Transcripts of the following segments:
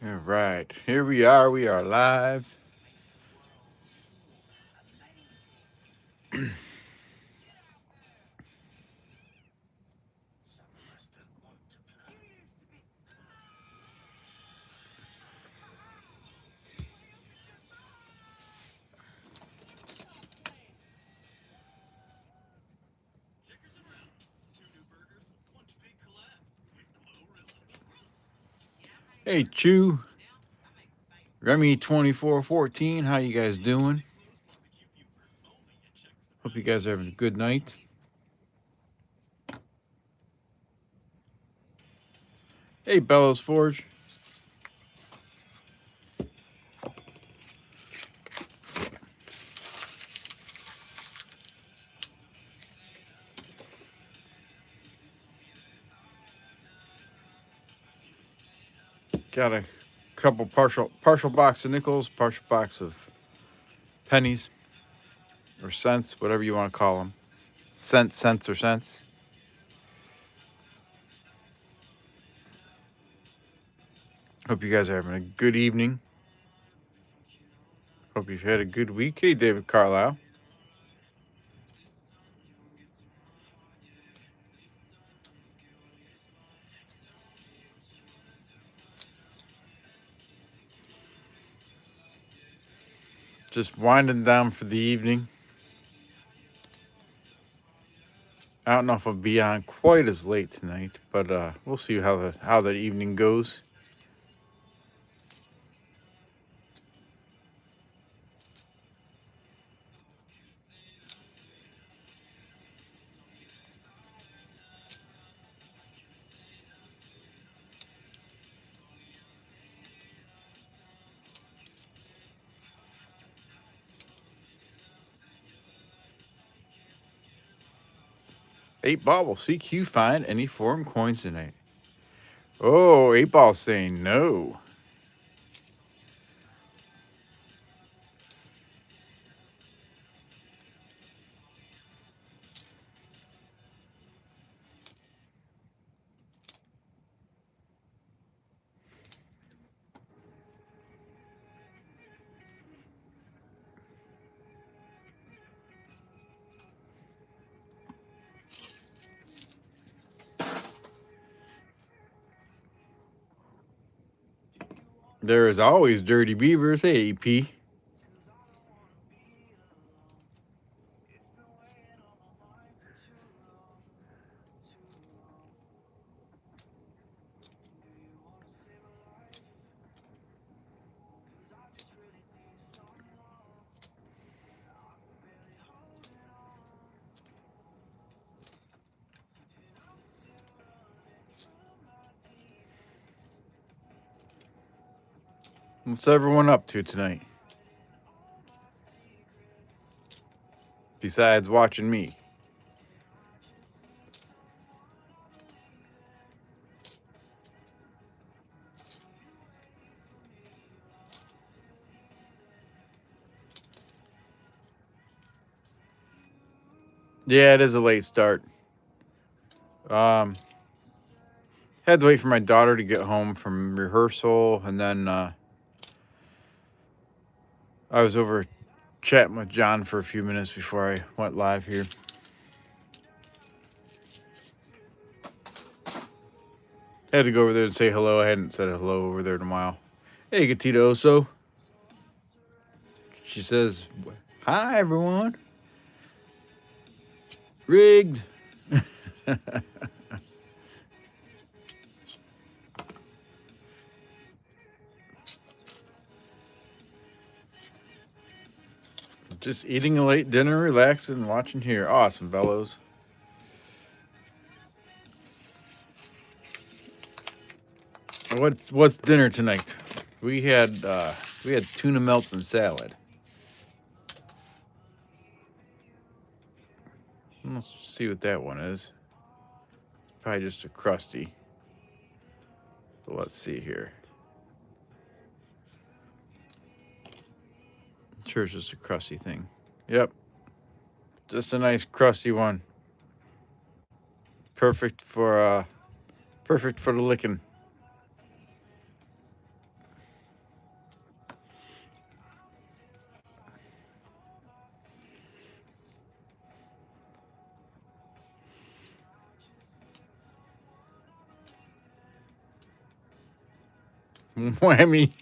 All right, here we are. We are live. Hey, Chew, Remy 2414. How you guys doing? Hope you guys are having a good night. Hey, Bellows Forge. Got a couple partial box of nickels, partial box of pennies or cents, whatever you want to call them. Cents, or cents. Hope you guys are having a good evening. Hope you've had a good week. Hey, David Carlisle. Just winding down for the evening. I don't know if I'll be on quite as late tonight, but we'll see how the evening goes. Eight Ball will CQ find any foreign coins tonight. Oh, Eight Ball saying no. There is always Dirty Beavers. Hey, AP. What's everyone up to tonight? Besides watching me. Yeah, it is a late start. Had to wait for my daughter to get home from rehearsal, and then I was over chatting with John for a few minutes before I went live here. Had to go over there and say hello. I hadn't said hello over there in a while. Hey, Gatito Oso. She says, hi, everyone. Rigged. Just eating a late dinner, relaxing, watching here. Awesome, fellows. What's dinner tonight? We had tuna melts and salad. Let's see what that one is. Probably just a crusty. But let's see here. Sure, it's just a crusty thing. Yep, just a nice crusty one. Perfect for the licking. Whammy.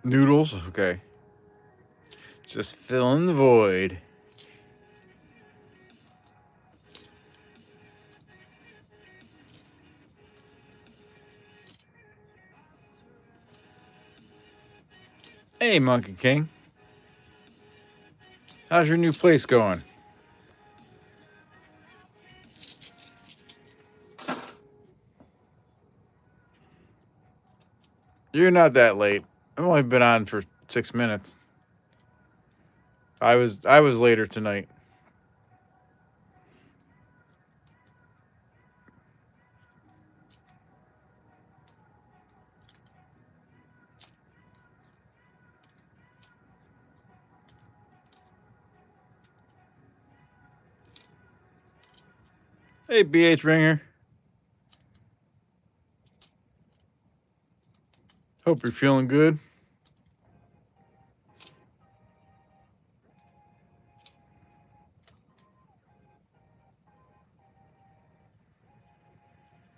Noodles. Okay. Just filling the void. Hey, Monkey King. How's your new place going? You're not that late. I've only been on for 6 minutes. I was later tonight. Hey, BH Ringer. Hope you're feeling good.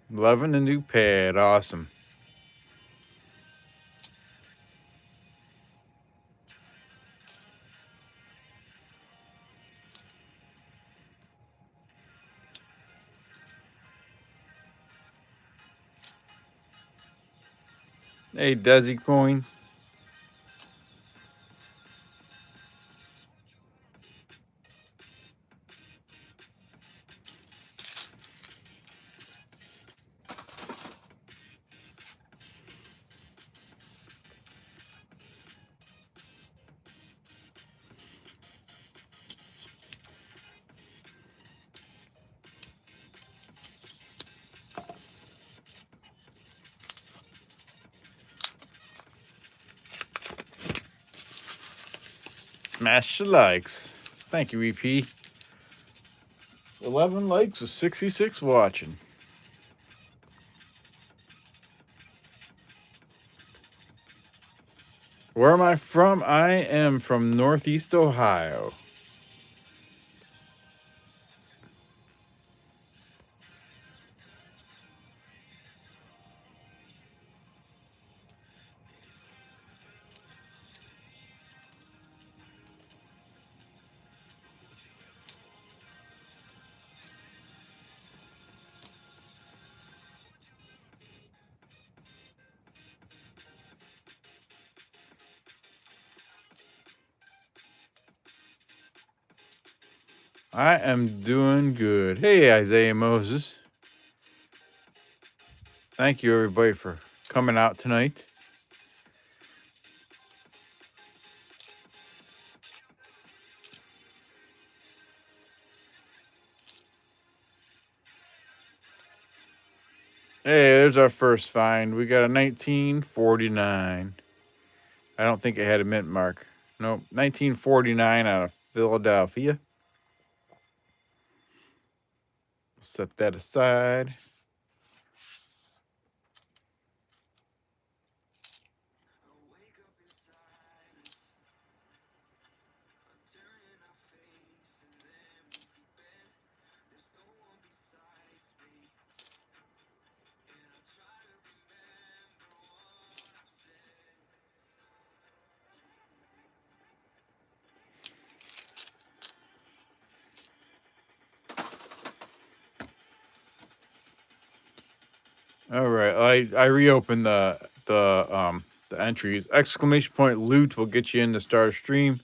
Loving the new pad. Awesome. Hey, Desi Coins. Smash the likes. Thank you, EP. 11 likes with 66 watching. Where am I from? I am from Northeast Ohio. I am doing good. Hey, Isaiah Moses. Thank you, everybody, for coming out tonight. Hey, there's our first find. We got a 1949. I don't think it had a mint mark. Nope, 1949 out of Philadelphia. Set that aside. All right, I reopened the entries. Exclamation point loot will get you in to start a stream.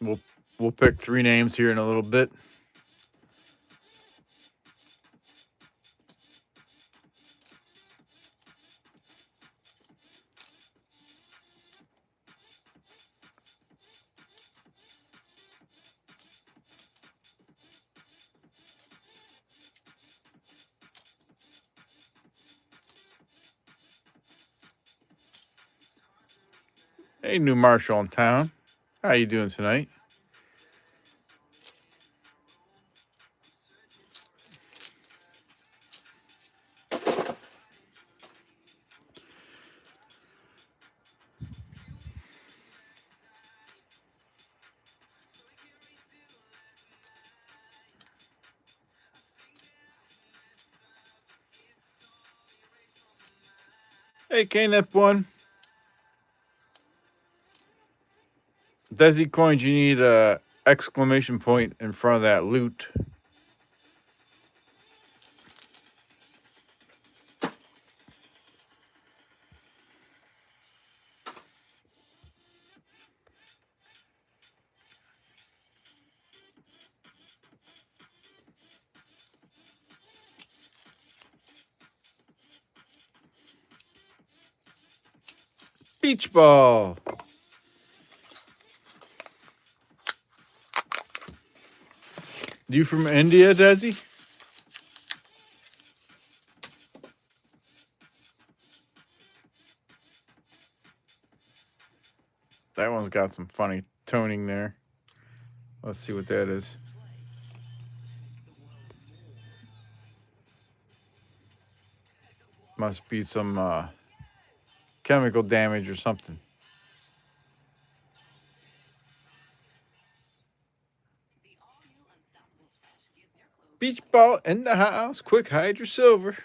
We'll pick 3 names here in a little bit. Hey, new marshal in town. How you doing tonight? Hey, K-Nip1. Desi coins, you need a exclamation point in front of that loot. Beach ball. You from India, Desi? That one's got some funny toning there. Let's see what that is. Must be some chemical damage or something. Beach ball in the house. Quick, hide your silver.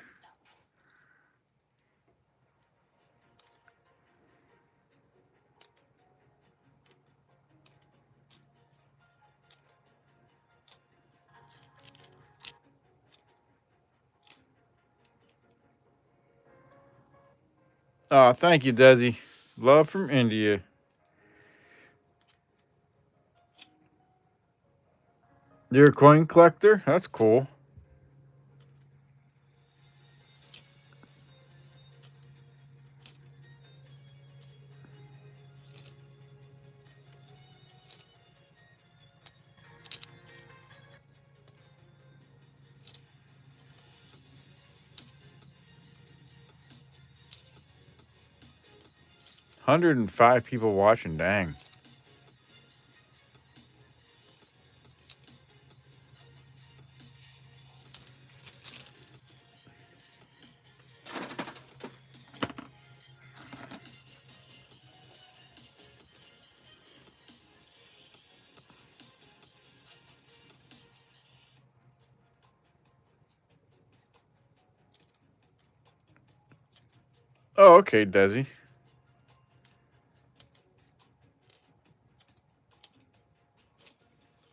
Oh, thank you, Desi. Love from India. You're a coin collector? That's cool. $105 people watching. Dang. Oh, okay, Desi.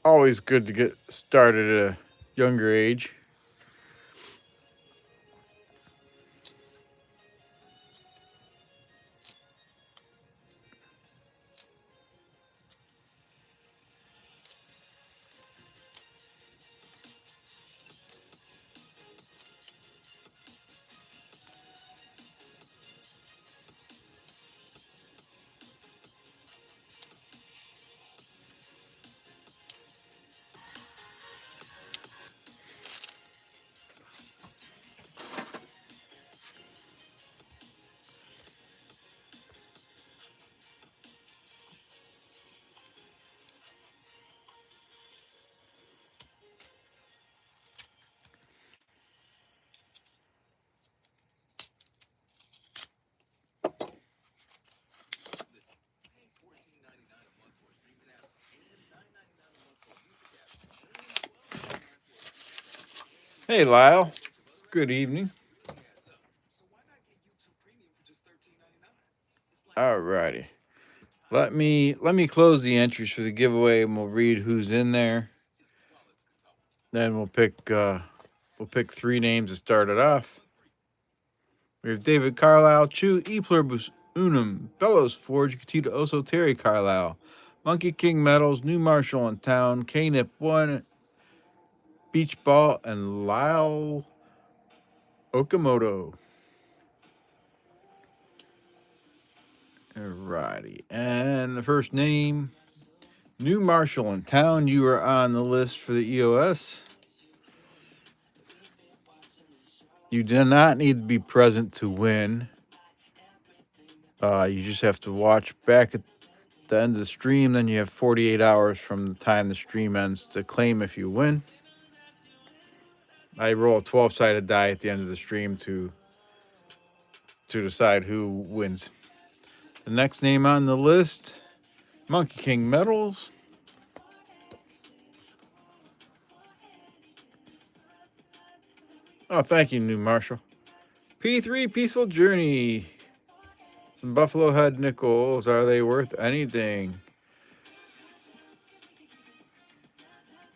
Always good to get started at a younger age. Hey, Lyle. Good evening. Alrighty. Let me close the entries for the giveaway, and we'll read who's in there. Then we'll pick 3 names to start it off. We have David Carlisle, Chu, E Pluribus Unum, Bellows Forge, Katita Oso, Terry Carlisle, Monkey King Metals, New Marshall in Town, K-Nip 1, Beach Ball, and Lyle Okamoto. Alrighty. And the first name, New Marshall in Town. You are on the list for the EOS. You do not need to be present to win. You just have to watch back at the end of the stream. Then you have 48 hours from the time the stream ends to claim if you win. I roll a 12-sided die at the end of the stream to decide who wins. The next name on the list, Monkey King Metals. Oh, thank you, New Marshall. P3 Peaceful Journey. Some Buffalo Head nickels. Are they worth anything?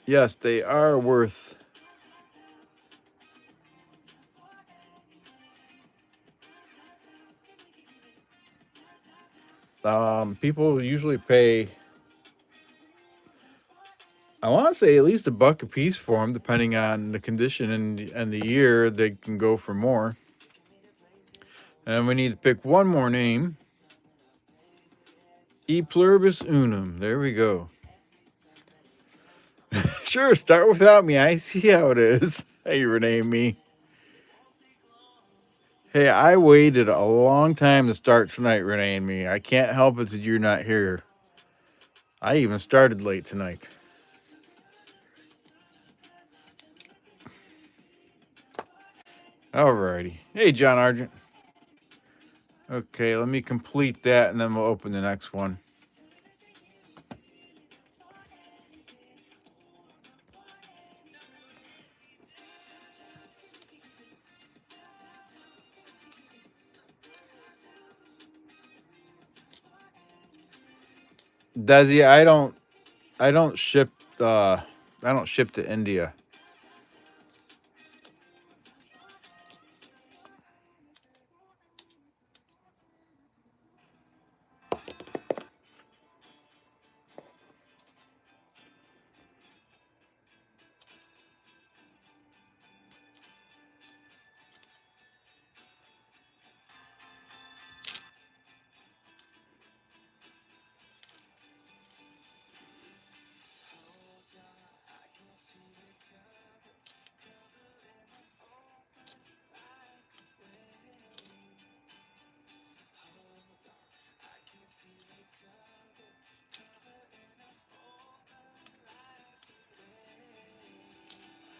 Yes, they are worth. People usually pay, I want to say, at least $1 a piece for them, depending on the condition and the year. They can go for more. And we need to pick one more name. E pluribus unum. There we go. Sure, start without me. I see how it is. Hey, rename me. Hey, I waited a long time to start tonight, Renee and me. I can't help it that you're not here. I even started late tonight. Alrighty. Hey, John Argent. Okay, let me complete that and then we'll open the next one. Desi, I don't ship to India.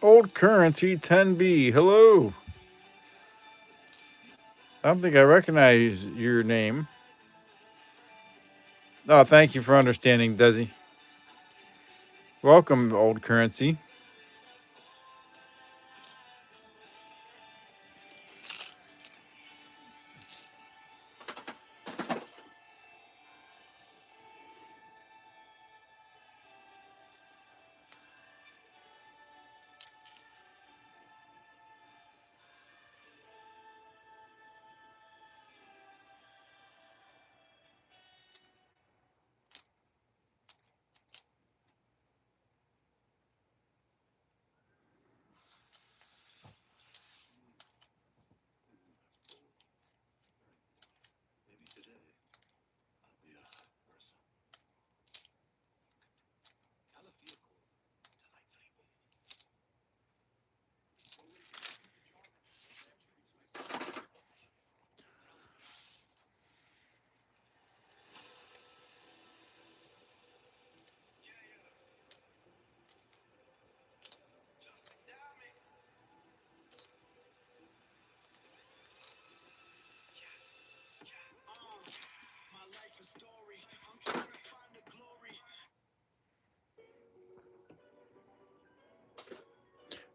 Old Currency 10B. Hello. I don't think I recognize your name. Oh, thank you for understanding, Desi. Welcome, Old Currency.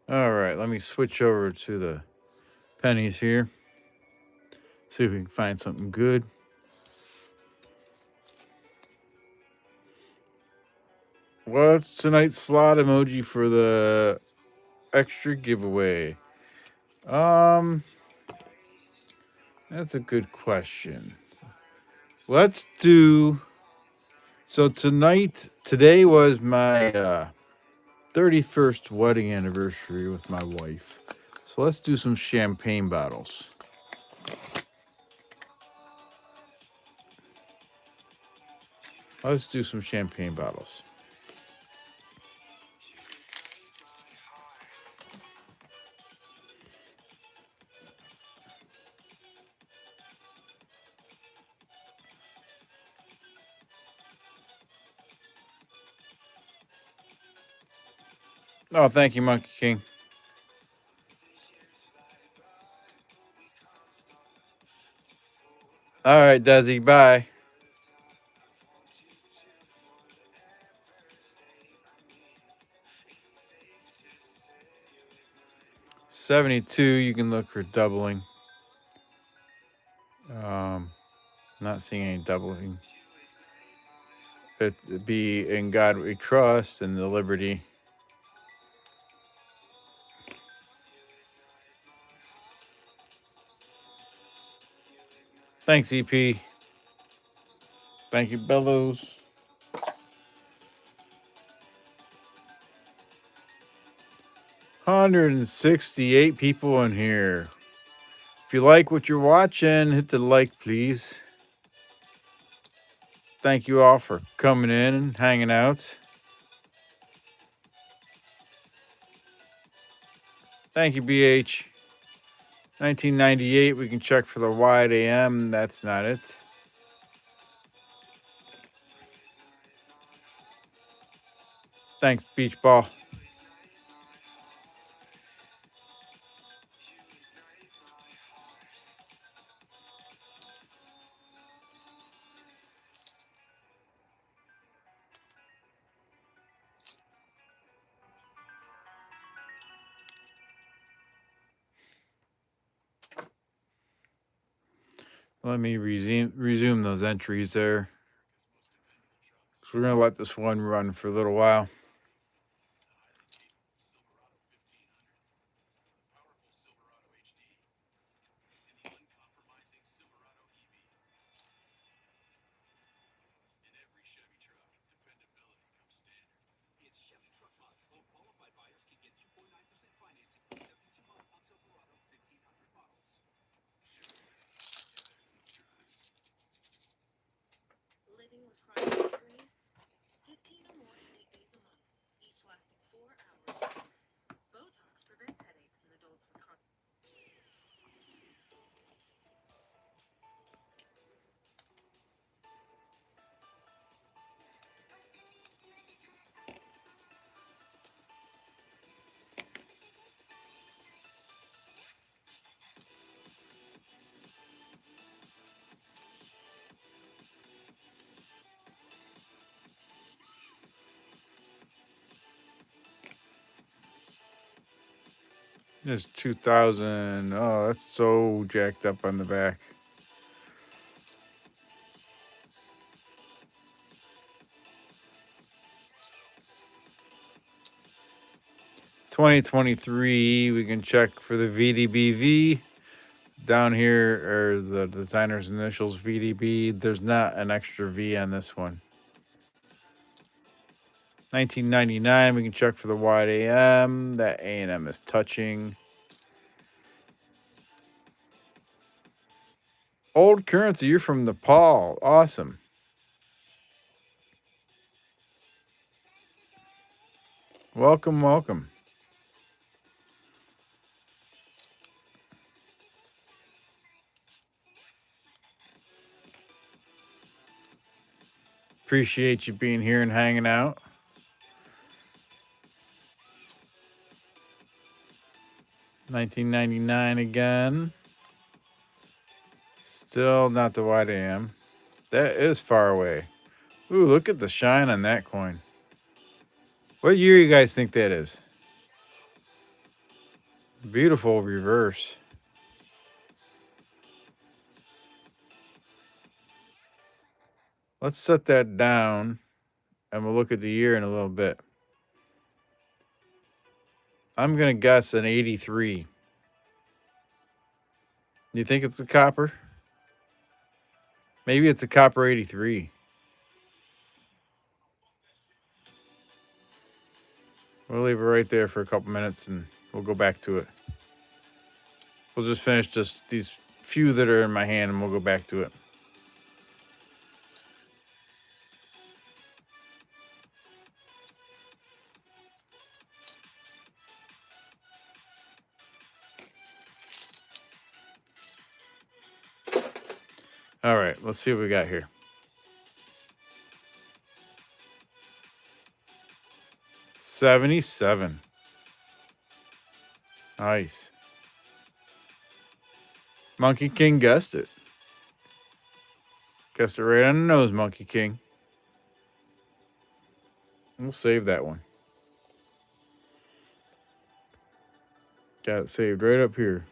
All right, let me switch over to the pennies here. See if we can find something good. What's tonight's slot emoji for the extra giveaway? That's a good question. Let's do. So today was my 31st wedding anniversary with my wife. So let's do some champagne bottles. Let's do some champagne bottles. Oh, thank you, Monkey King. All right, Desi, bye. $72, you can look for doubling. Not seeing any doubling. It'd be in God we trust and the liberty. Thanks, EP. Thank you, Bellows. 168 people in here. If you like what you're watching, hit the like, please. Thank you all for coming in and hanging out. Thank you, BH. 1998, we can check for the wide AM. That's not it. Thanks, Beach Ball. Let me resume those entries there. So we're going to let this one run for a little while. There's 2,000. Oh, that's so jacked up on the back. $20.23. We can check for the VDBV. Down here are the designer's initials, VDB. There's not an extra V on this one. $19.99. We can check for the wide AM. That A&M is touching. Old currency. You're from Nepal. Awesome. Welcome, welcome. Appreciate you being here and hanging out. $19.99 again. Still not the wide AM. That is far away. Ooh, look at the shine on that coin. What year you guys think that is? Beautiful reverse. Let's set that down and we'll look at the year in a little bit. I'm going to guess an 83. You think it's a copper? Maybe it's a copper 83. We'll leave it right there for a couple minutes and we'll go back to it. We'll just finish just these few that are in my hand and we'll go back to it. All right, let's see what we got here. 77. Nice. Monkey King guessed it. Guessed it right on the nose, Monkey King. We'll save that one. Got it saved right up here.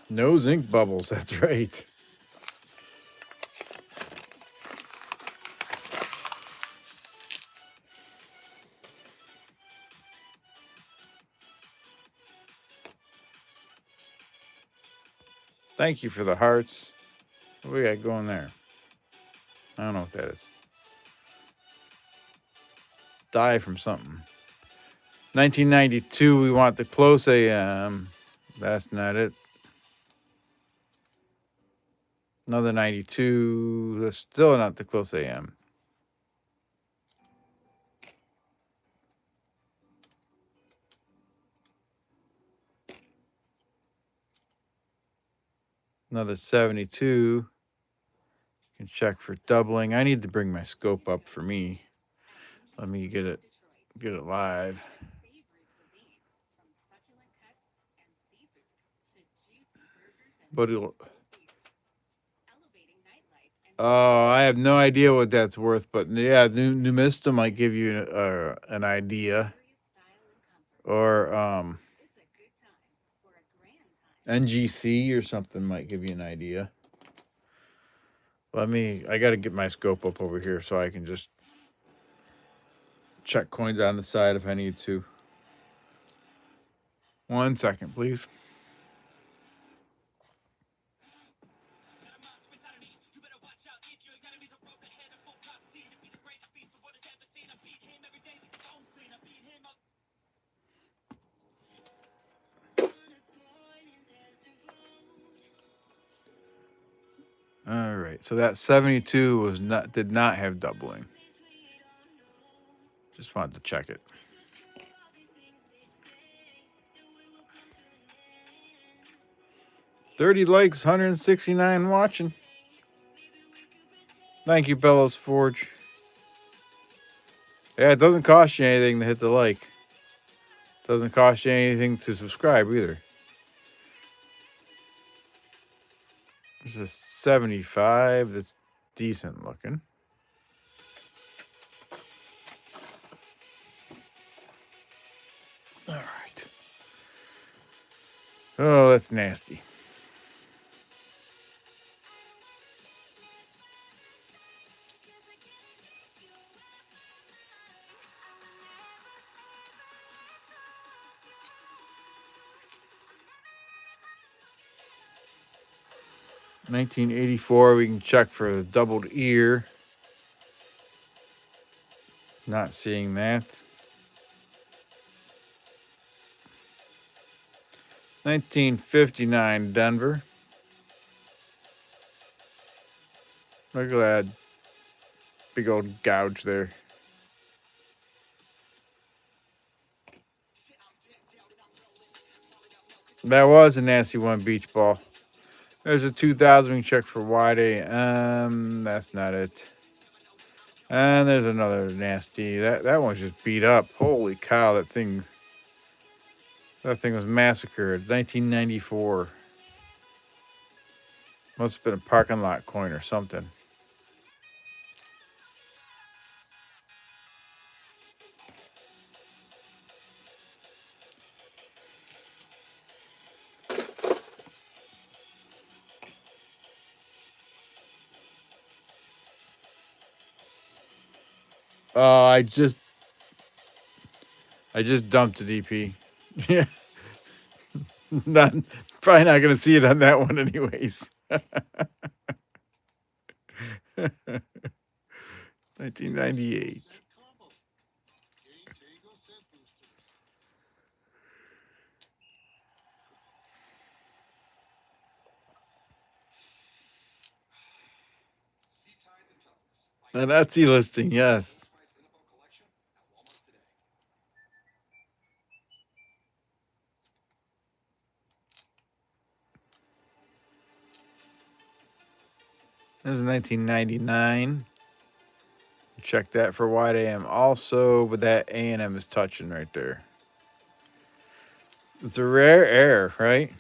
No zinc bubbles, that's right. Thank you for the hearts. What we got going there? I don't know what that is. Die from something. 1992, we want the close AM. That's not it. Another 92. That's still not the close AM. Another 72. You can check for doubling. I need to bring my scope up for me. Let me get it live. But it'll. Oh, I have no idea what that's worth, but yeah, Numista might give you an idea, or NGC or something might give you an idea. I got to get my scope up over here so I can just check coins on the side if I need to. 1 second, please. All right, so that 72 did not have doubling. Just wanted to check it. $30 likes, 169 watching. Thank you, Bellows Forge. Yeah, it doesn't cost you anything to hit the like. It doesn't cost you anything to subscribe either. There's a 75 that's decent looking. All right. Oh, that's nasty. $19.84. We can check for the doubled ear. Not seeing that. $19.59 Denver. Look at that big old gouge there. That was a nasty one, beach ball. There's a 2000. We can check for wide AM. That's not it. And there's another nasty. That one's just beat up. Holy cow, that thing was massacred. 1994. Must have been a parking lot coin or something. I just dumped a DP. Yeah. Probably not gonna see it on that one anyways. 1998. An Etsy listing, yes. There's 1999. Check that for wide AM also, but that A&M is touching right there. It's a rare air, right?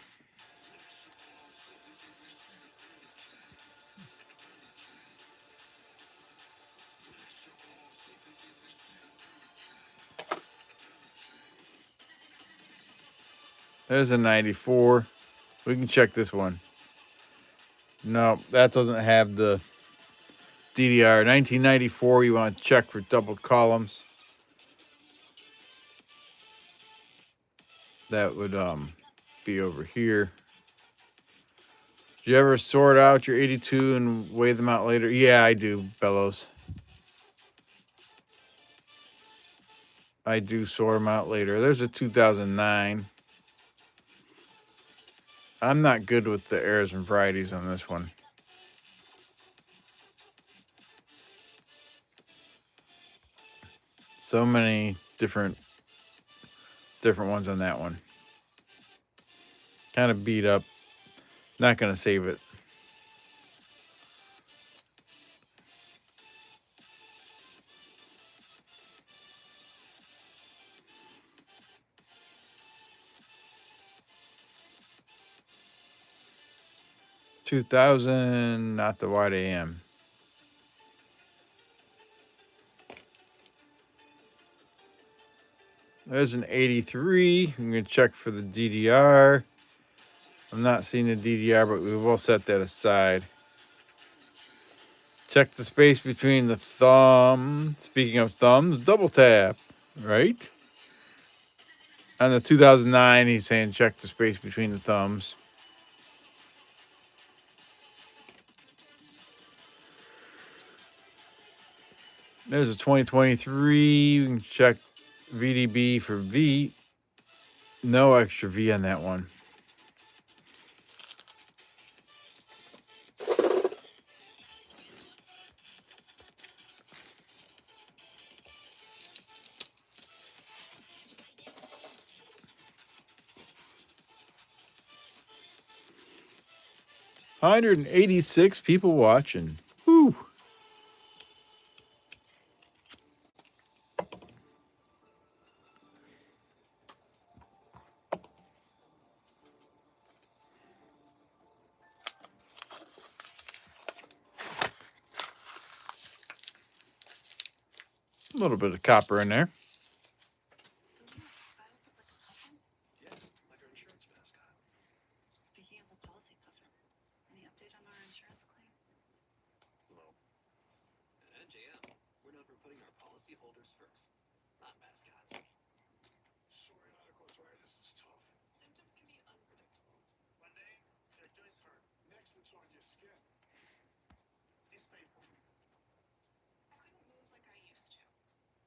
There's a 94. We can check this one. No, that doesn't have the DDR. 1994, you want to check for double columns. That would be over here. Do you ever sort out your 82 and weigh them out later? Yeah, I do, Bellows. I do sort them out later. There's a 2009. I'm not good with the errors and varieties on this one. So many different ones on that one. Kind of beat up. Not going to save it. $2,000, not the wide AM. There's an 83. I'm going to check for the DDR. I'm not seeing the DDR, but we will set that aside. Check the space between the thumb. Speaking of thumbs, double tap, right? On the 2009, he's saying check the space between the thumbs. There's a 2023. We can check VDB for V. No extra V on that one. $186 people watching. Whew. A little bit of copper in there. Speaking of the policy puffer, any update on our insurance claim? Low. At NJM, we're known for putting our policyholders first, not mascots. Sorry, arthritis is tough. Symptoms can be unpredictable. One day, their joints hurt. Next, it's on your skin. It's painful. I couldn't move like I used to.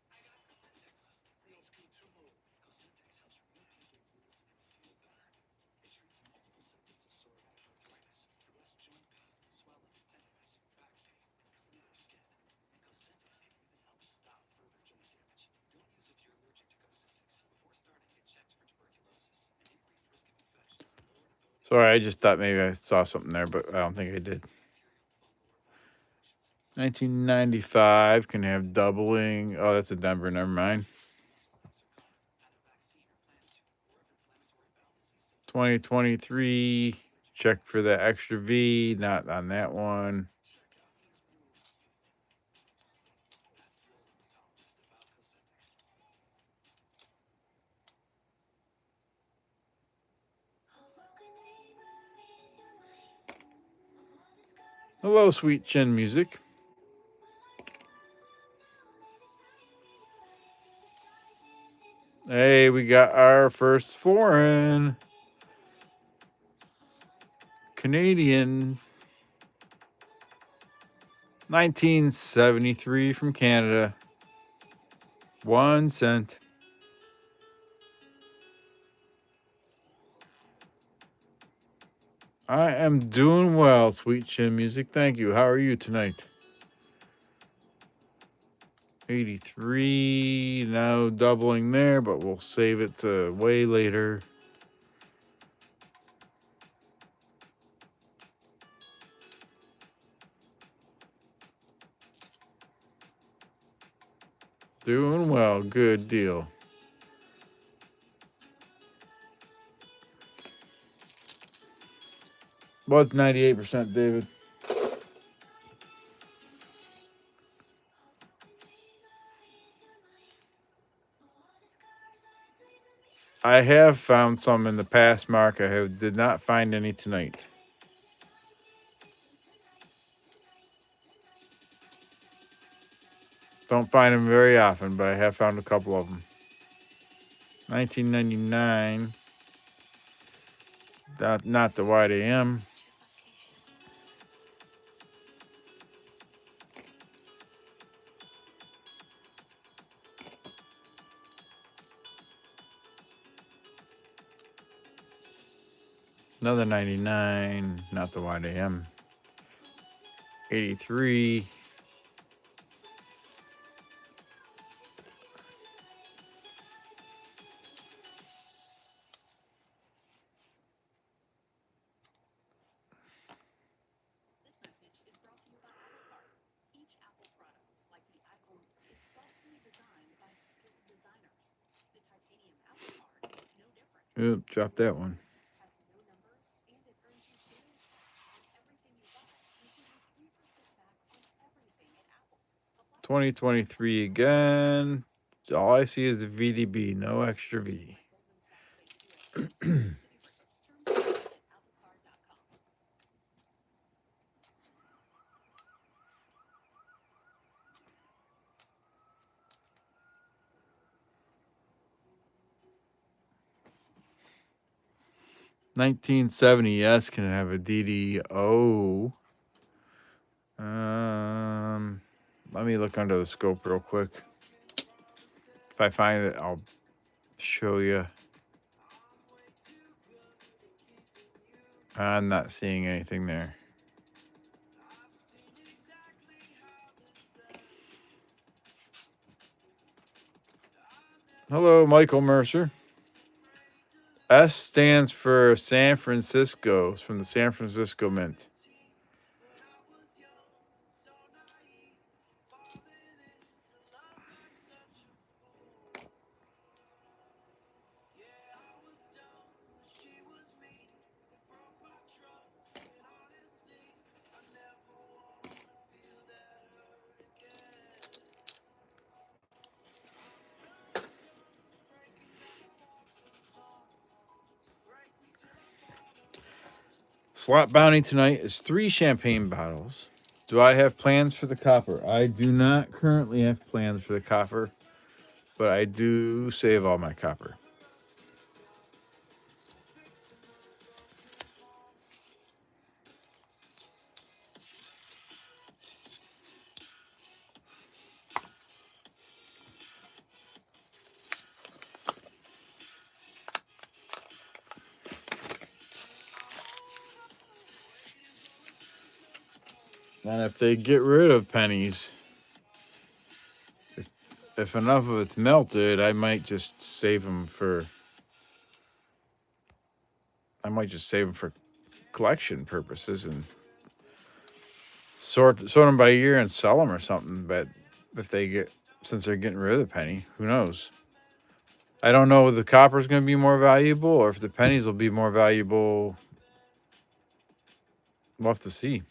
I got Cosentyx. Feels good to move. Cosentyx helps rapidly move and feel better. It treats multiple symptoms of psoriatic arthritis for less joint pain, swelling, tenderness, back pain, and clearer skin. And Cosentyx can even help stop further joint damage. Don't use if you're allergic to Cosentyx. Before starting, get checked for tuberculosis, an increased risk of infections, and lowered ability. Sorry, I just thought maybe I saw something there, but I don't think I did. 1995 can have doubling. Oh, that's a Denver. Never mind. 2023. Check for the extra V. Not on that one. Hello, sweet chin music. Hey, we got our first foreign Canadian 1973 from Canada. 1 cent. I am doing well, sweet chin music. Thank you. How are you tonight? 83. No doubling there, but we'll save it to way later. Doing well. Good deal. What's 98%, David? I have found some in the past, Mark. Did not find any tonight. Don't find them very often, but I have found a couple of them. 1999. Not the White AM. Another 99. Not the White AM. 83. This message is brought to you by Apple Card. Each Apple product, like the iPhone, is thoughtfully designed by skilled designers. The titanium Apple Card is no different. Oop, dropped that one. Has no numbers and it earns you daily cash on everything you buy, including 3% back on everything at Apple. 2023 again. All I see is the VDB, no extra V. Goldman Sachs Bank USA. Terms at applecard.com. 1970, yes, can have a DDO. Let me look under the scope real quick. If I find it, I'll show you. I'm not seeing anything there. Hello, Michael Mercer. S stands for San Francisco. It's from the San Francisco Mint. Slot bounty tonight is 3 champagne bottles. Do I have plans for the copper? I do not currently have plans for the copper, but I do save all my copper. And if they get rid of pennies, if enough of it's melted, I might just save them for collection purposes and sort them by year and sell them or something. But since they're getting rid of the penny, who knows? I don't know if the copper is going to be more valuable or if the pennies will be more valuable. We'll have to see.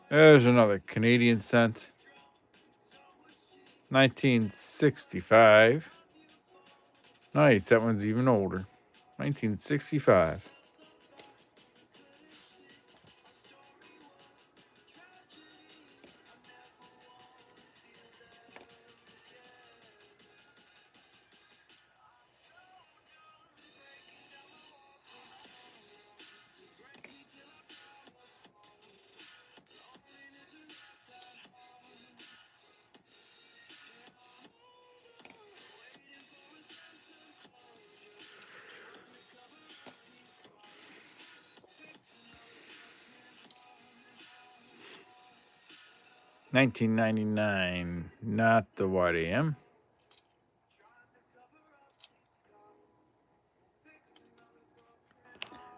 There's another Canadian cent. 1965. Nice, that one's even older. 1965. $19.99, not the White AM.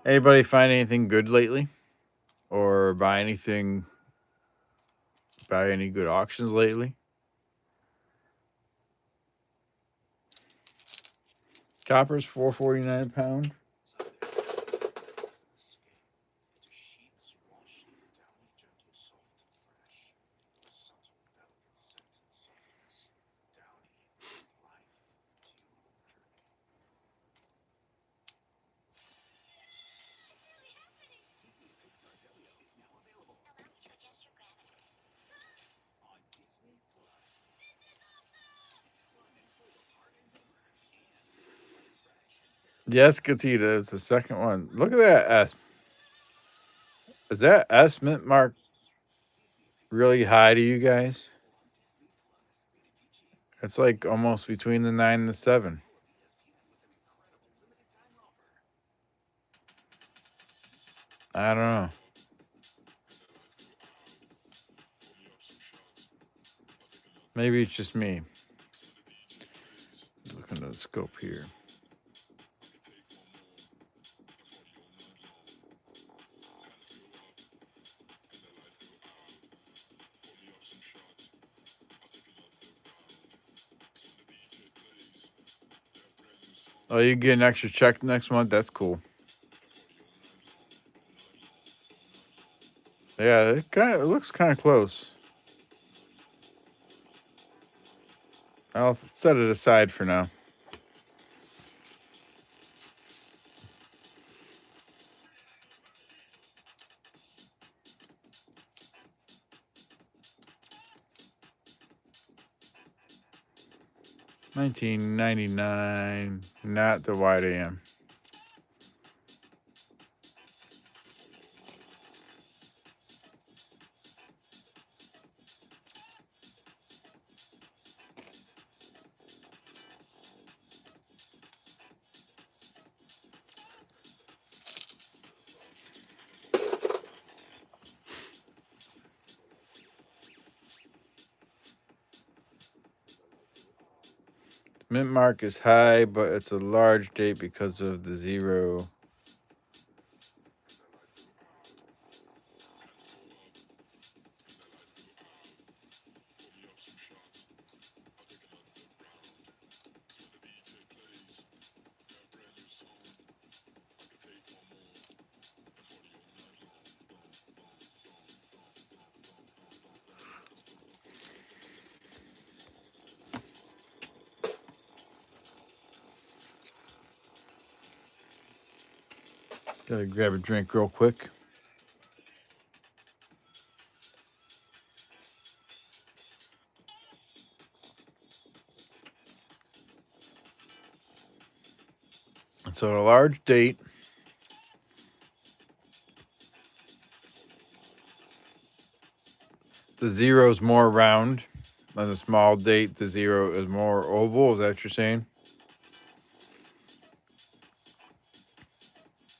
Anybody find anything good lately? or buy any good auctions lately? Copper's $4.49 a pound. Into sheets washed in downy, gentle, soft, and fresh. A subtle, delicate scent and softness. Downy adds life to your journey. Disney Pixar's Elio is now available. Allow me to adjust your gravity. On Disney Plus. It's fun and full of heart and humor, and certified fresh and fair. Yes, Katita is the second one. Look at that S. Is that S mint mark Disney Pixar really high to you guys? on Disney Plus. Rated PG. It's like almost between the 9 and the 7. All of ESPN with an incredible limited time offer. I don't know. Maybe it's just me. Looking at the scope here. Oh, you get an extra check next month? That's cool. Yeah, it looks kind of close. I'll set it aside for now. $19.99, not the wide AM. Mint mark is high, but it's a large date because of the zero. Gotta grab a drink real quick. So a large date. The zero is more round. On the small date, the zero is more oval. Is that what you're saying?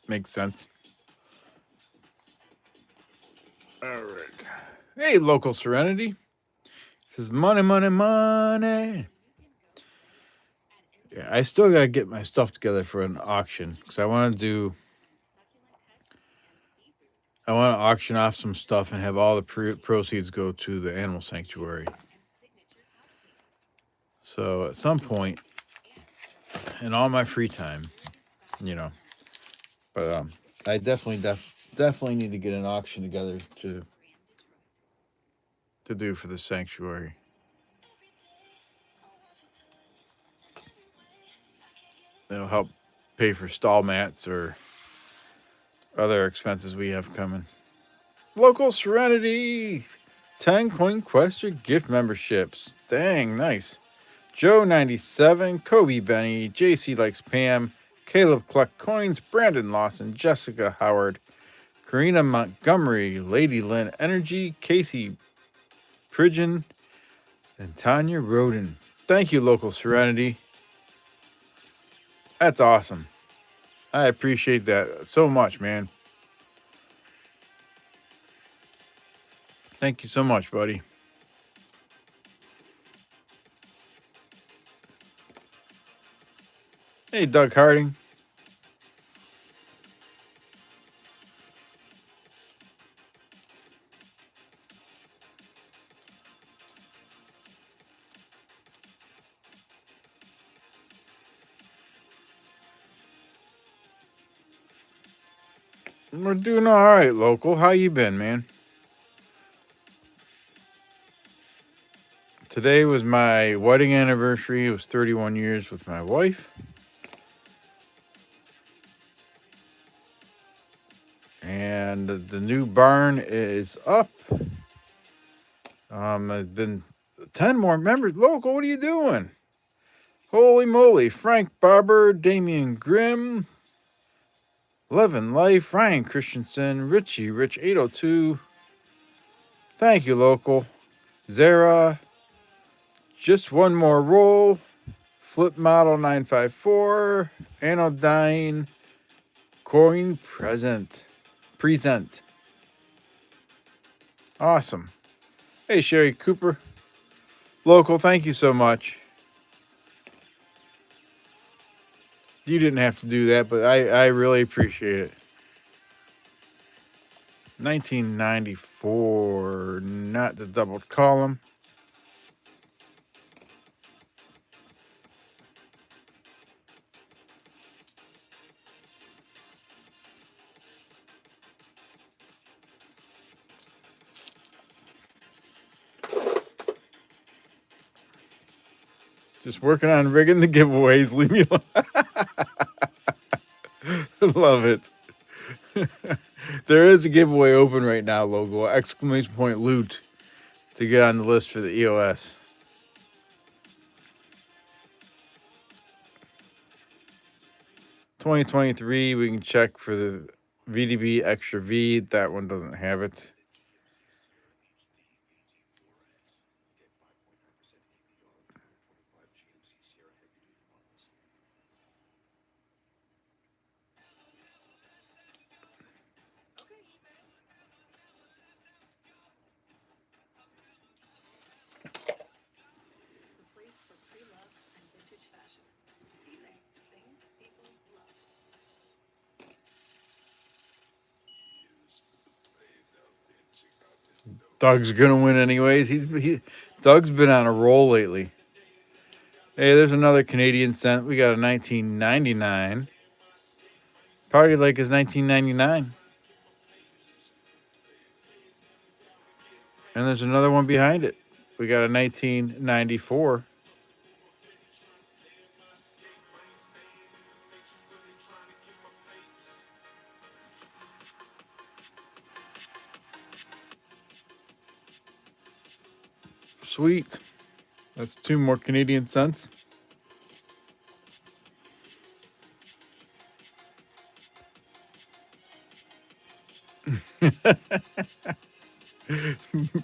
Makes sense. All right. Hey, local Serenity. Says money, money, money. Yeah, I still gotta get my stuff together for an auction because I want to auction off some stuff and have all the proceeds go to the animal sanctuary. So at some point, in all my free time, you know, but I definitely need to get an auction together to do for the sanctuary. It'll help pay for stall mats or other expenses we have coming. Local Serenity, 10 Coin Quester gift memberships. Dang, nice. Joe 97, Kobe Benny, JC Likes Pam, Caleb Collect Coins, Brandon Lawson, Jessica Howard, Karina Montgomery, Lady Lynn Energy, Casey Pridgeon, and Tanya Roden. Thank you, Local Serenity. That's awesome. I appreciate that so much, man. Thank you so much, buddy. Hey, Doug Harding. We're doing all right, local. How you been, man? Today was my wedding anniversary. It was 31 years with my wife. And the new barn is up. There's been 10 more members. Local, what are you doing? Holy moly. Frank Barber, Damian Grimm, Levin Life, Ryan Christensen, Richie, Rich 802. Thank you, local. Zara, just one more roll. Flip Model 954, Anodyne, Coin Present. Present. Awesome. Hey, Sherry Cooper. Local, thank you so much. You didn't have to do that, but I really appreciate it. 1994, not the double column. Just working on rigging the giveaways. Leave me alone. Love it. There is a giveaway open right now, logo. Exclamation point loot to get on the list for the EOS. $2023, we can check for the VDB Extra V. That one doesn't have it. The place for pre-loved and vintage fashion. eBay. Things people love. Doug's gonna win anyways. Doug's been on a roll lately. Hey, there's another Canadian cent. We got a 1999. Party like it's 1999. And there's another one behind it. We got a 1994. Sweet. That's two more Canadian cents.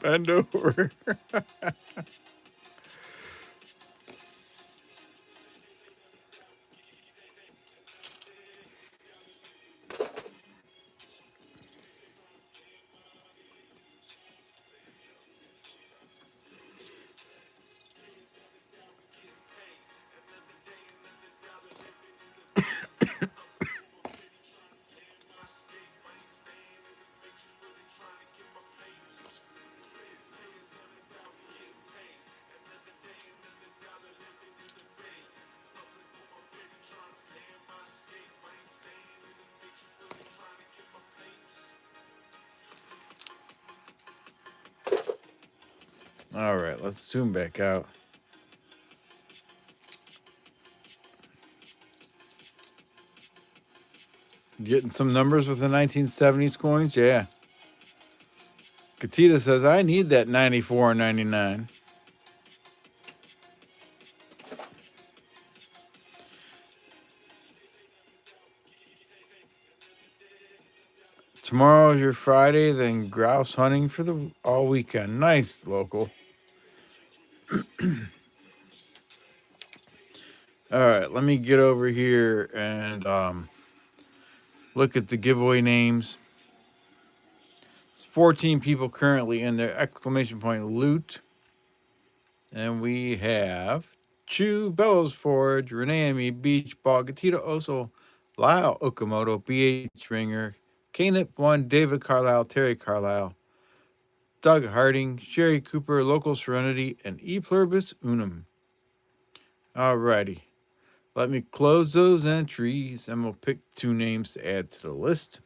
Bend over. All right, let's zoom back out. Getting some numbers with the 1970s coins? Yeah. Katita says, I need that 94 and 99. Tomorrow is your Friday, then grouse hunting for the all weekend. Nice, local. All right, let me get over here and look at the giveaway names. It's 14 people currently in there. Exclamation point loot. And we have Chew, Bellows Forge, Renee Amy, Beach Ball, Gatito Oso, Lyle Okamoto, BH Ringer, Knip1, David Carlisle, Terry Carlisle, Doug Harding, Sherry Cooper, Local Serenity, and E Pluribus Unum. Alrighty. Let me close those entries and we'll pick two names to add to the list.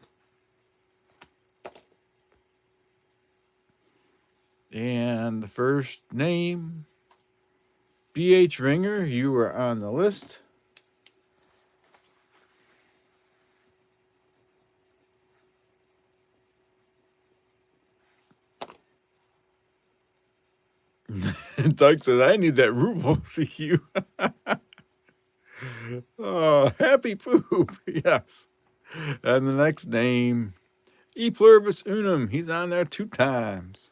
And the first name, BH Ringer, you were on the list. Doug says, I need that Ruble CQ. Oh, happy poop. Yes. And the next name, E Pluribus Unum. He's on there 2 times.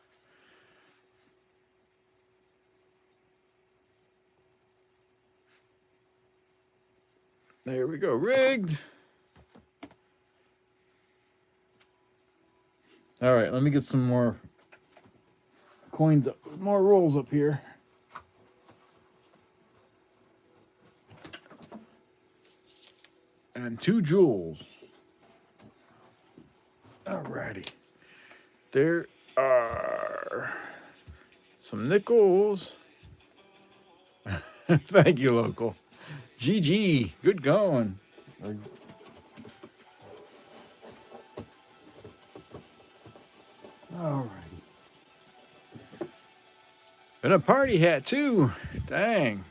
There we go. Rigged. All right, let me get some more coins, more rolls up here. And 2 jewels. Alrighty. There are some nickels. Thank you, local. GG. Good going. Alrighty. And a party hat, too. Dang.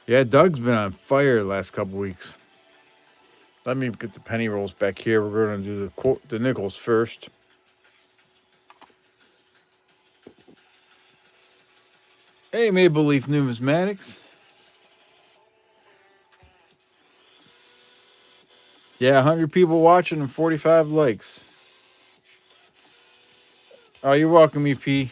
Yeah, Doug's been on fire the last couple weeks. Let me get the penny rolls back here. We're going to do the nickels first. Hey, Maple Leaf Numismatics. Yeah, 100 people watching and 45 likes. Oh, you're welcome, EP.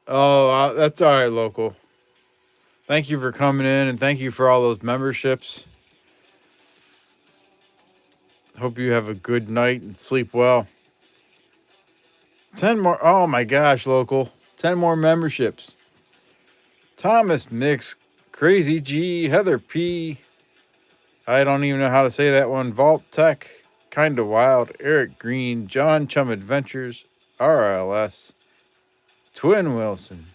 Oh, that's all right, local. Thank you for coming in, and thank you for all those memberships. Hope you have a good night and sleep well. 10 more. Oh, my gosh, local. 10 more memberships. Thomas Mix, Crazy G, Heather P. I don't even know how to say that one. Vault Tech, Kinda Wild, Eric Green, John Chum Adventures, RLS, Twin Wilson.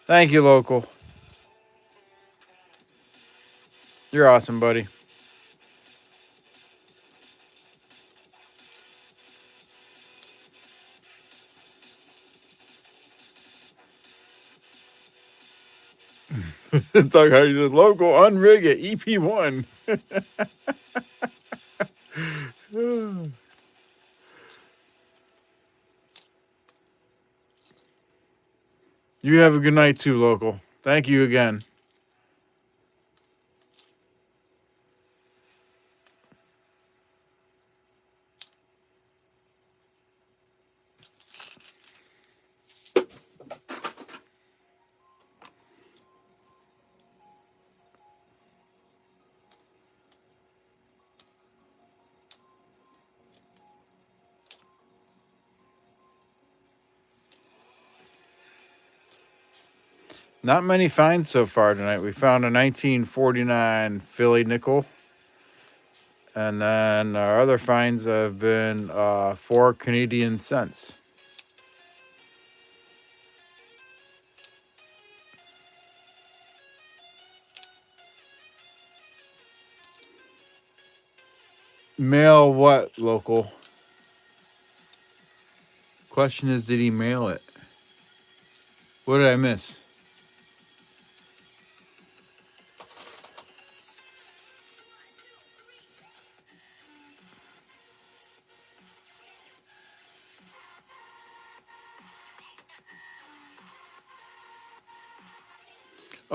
Thank you, local. You're awesome, buddy. Talk how you said local unrig at EP1. You have a good night too, local. Thank you again. Not many finds so far tonight. We found a 1949 Philly nickel. And then our other finds have been 4 Canadian cents. Mail what, local? Question is, did he mail it? What did I miss?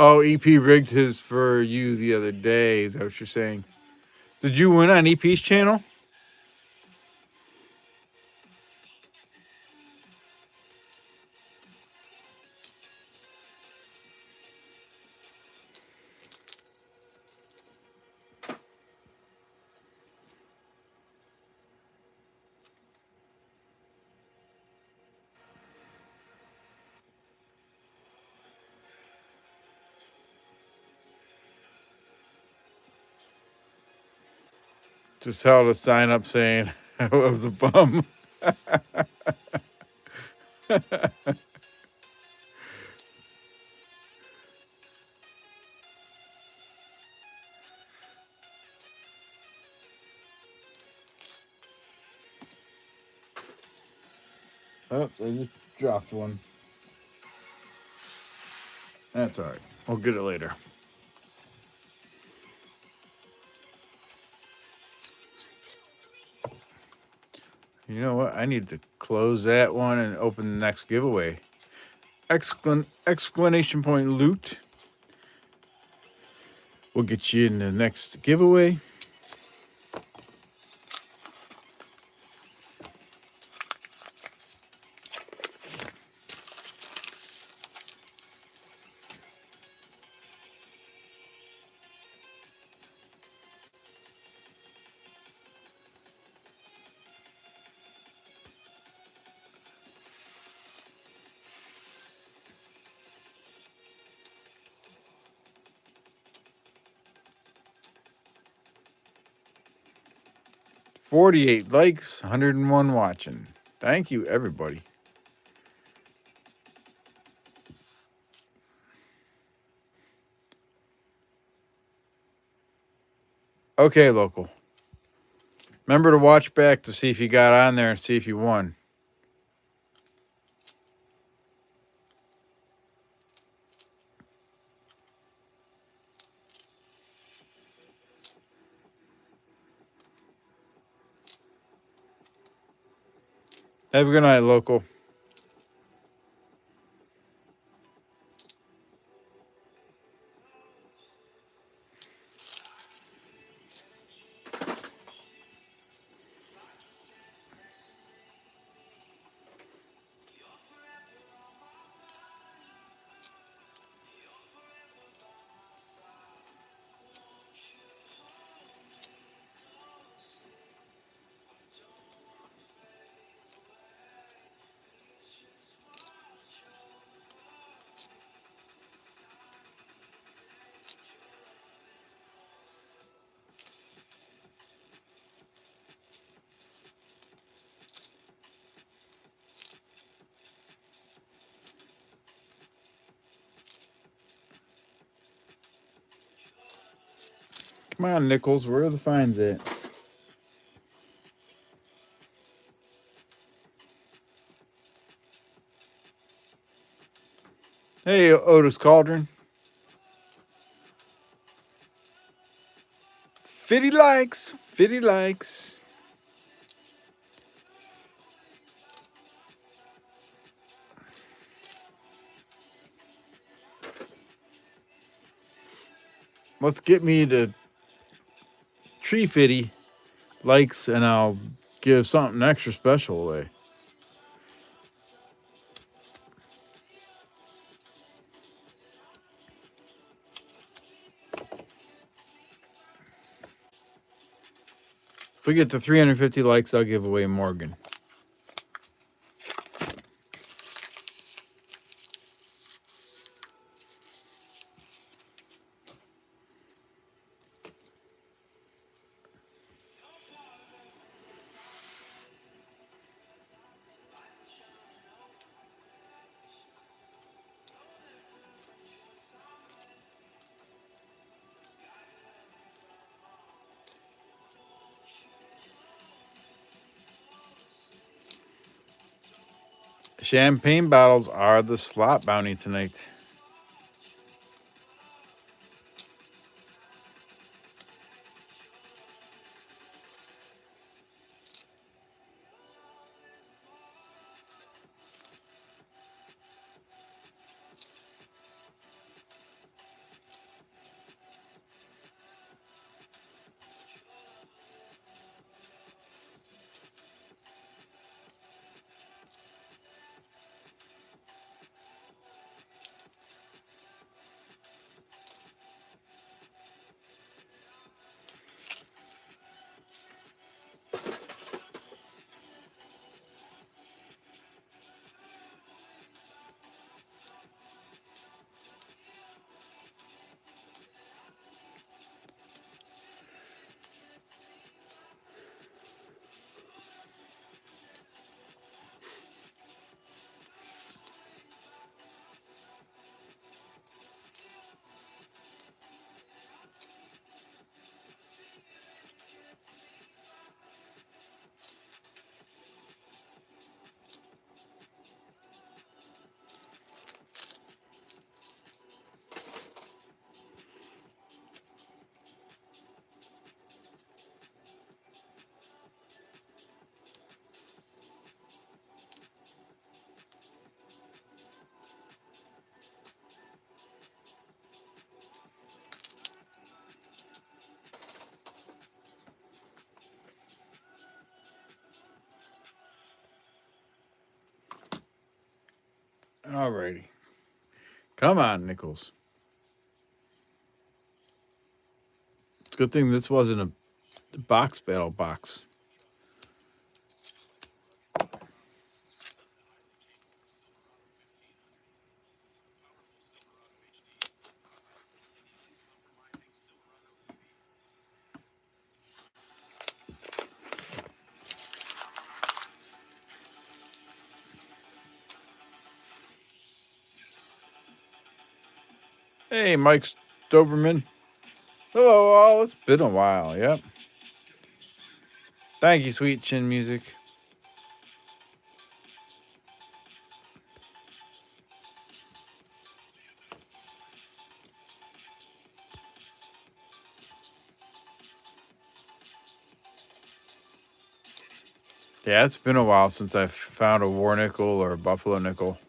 Oh, EP rigged his for you the other day. Is that what you're saying? Did you win on EP's channel? Just held a sign up saying I was a bum. Oops, I just dropped one. That's all right. We'll get it later. You know what? I need to close that one and open the next giveaway. Exclamation point loot. We'll get you in the next giveaway. $48 likes, 101 watching. Thank you, everybody. Okay, local. Remember to watch back to see if you got on there and see if you won. Have a good night, local. Come on, Nichols. Where are the fines at? Hey, Otis Cauldron. 50 likes. 50 likes. Let's get me to Tree 50 likes and I'll give something extra special away. If we get to 350 likes, I'll give away Morgan. Champagne bottles are the slot bounty tonight. Alrighty. Come on, nickels. It's a good thing this wasn't a box battle box. Hey, Mike Doberman. Hello, all. It's been a while. Yep. Thank you, Sweet Chin Music. Yeah, it's been a while since I found a war nickel or a buffalo nickel.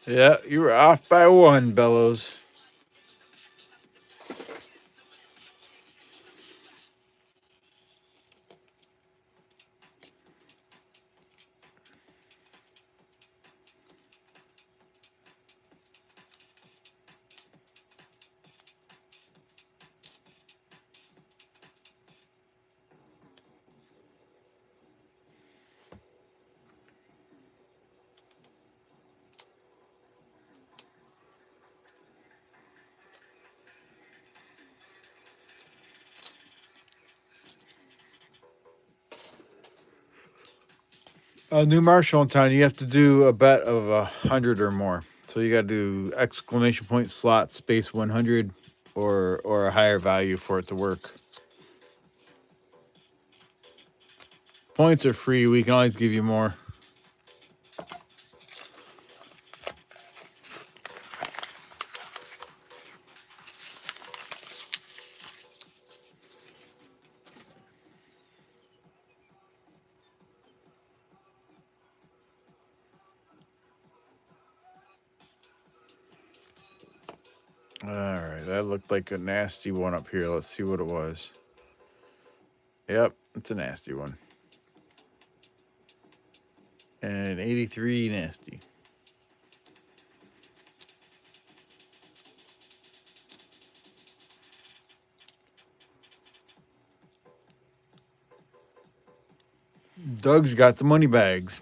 Yeah, you were off by one, Bellows. New Marshall in town, you have to do a bet of 100 or more. So you got to do exclamation point slot space 100 or a higher value for it to work. Points are free. We can always give you more. All right, that looked like a nasty one up here. Let's see what it was. Yep, it's a nasty one. And 83 nasty. Doug's got the money bags.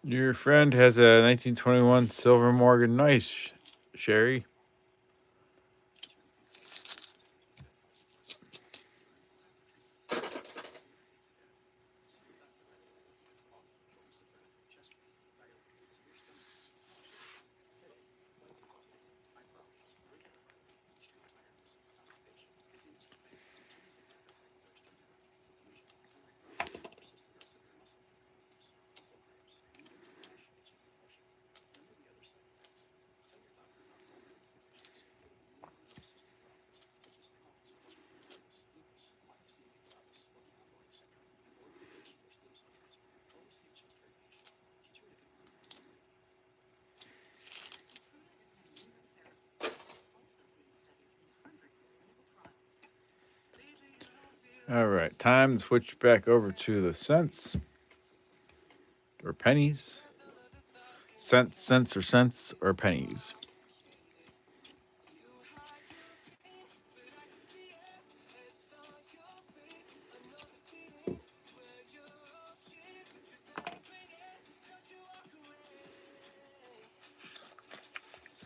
Your friend has a 1921 silver Morgan. Nice, Sherry. All right, time to switch back over to the cents or pennies. Cents or pennies.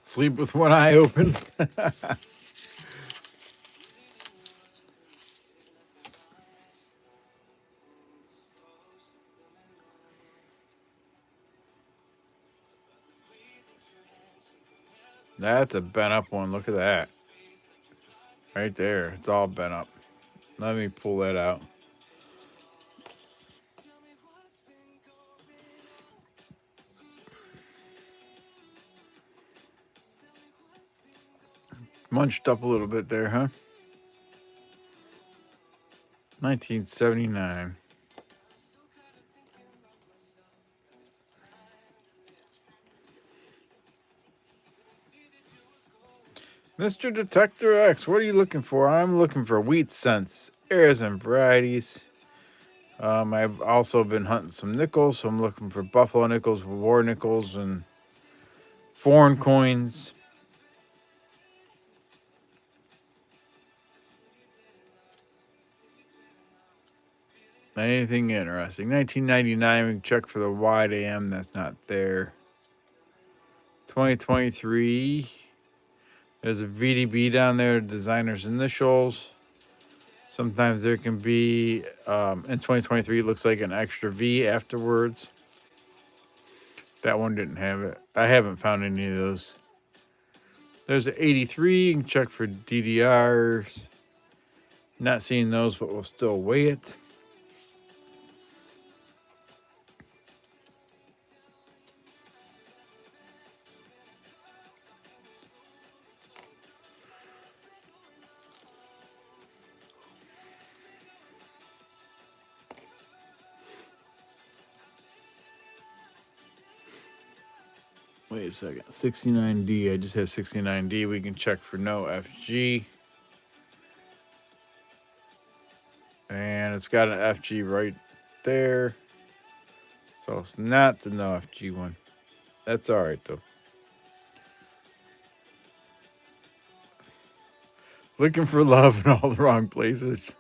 Sleep with one eye open. That's a bent up one. Look at that. Right there. It's all bent up. Let me pull that out. Munched up a little bit there, huh? 1979. Mr. Detector X, what are you looking for? I'm looking for wheat cents, errors and varieties. I've also been hunting some nickels, so I'm looking for buffalo nickels, war nickels, and foreign coins. Anything interesting. 1999, we can check for the wide AM. That's not there. 2023, there's a VDB down there, designer's initials. Sometimes there can be, in 2023, it looks like an extra V afterwards. That one didn't have it. I haven't found any of those. There's an 83. You can check for DDRs. Not seeing those, but we'll still weigh it. Wait a second. 69D. I just had 69D. We can check for no FG. And it's got an FG right there. So it's not the no FG one. That's all right, though. Looking for love in all the wrong places.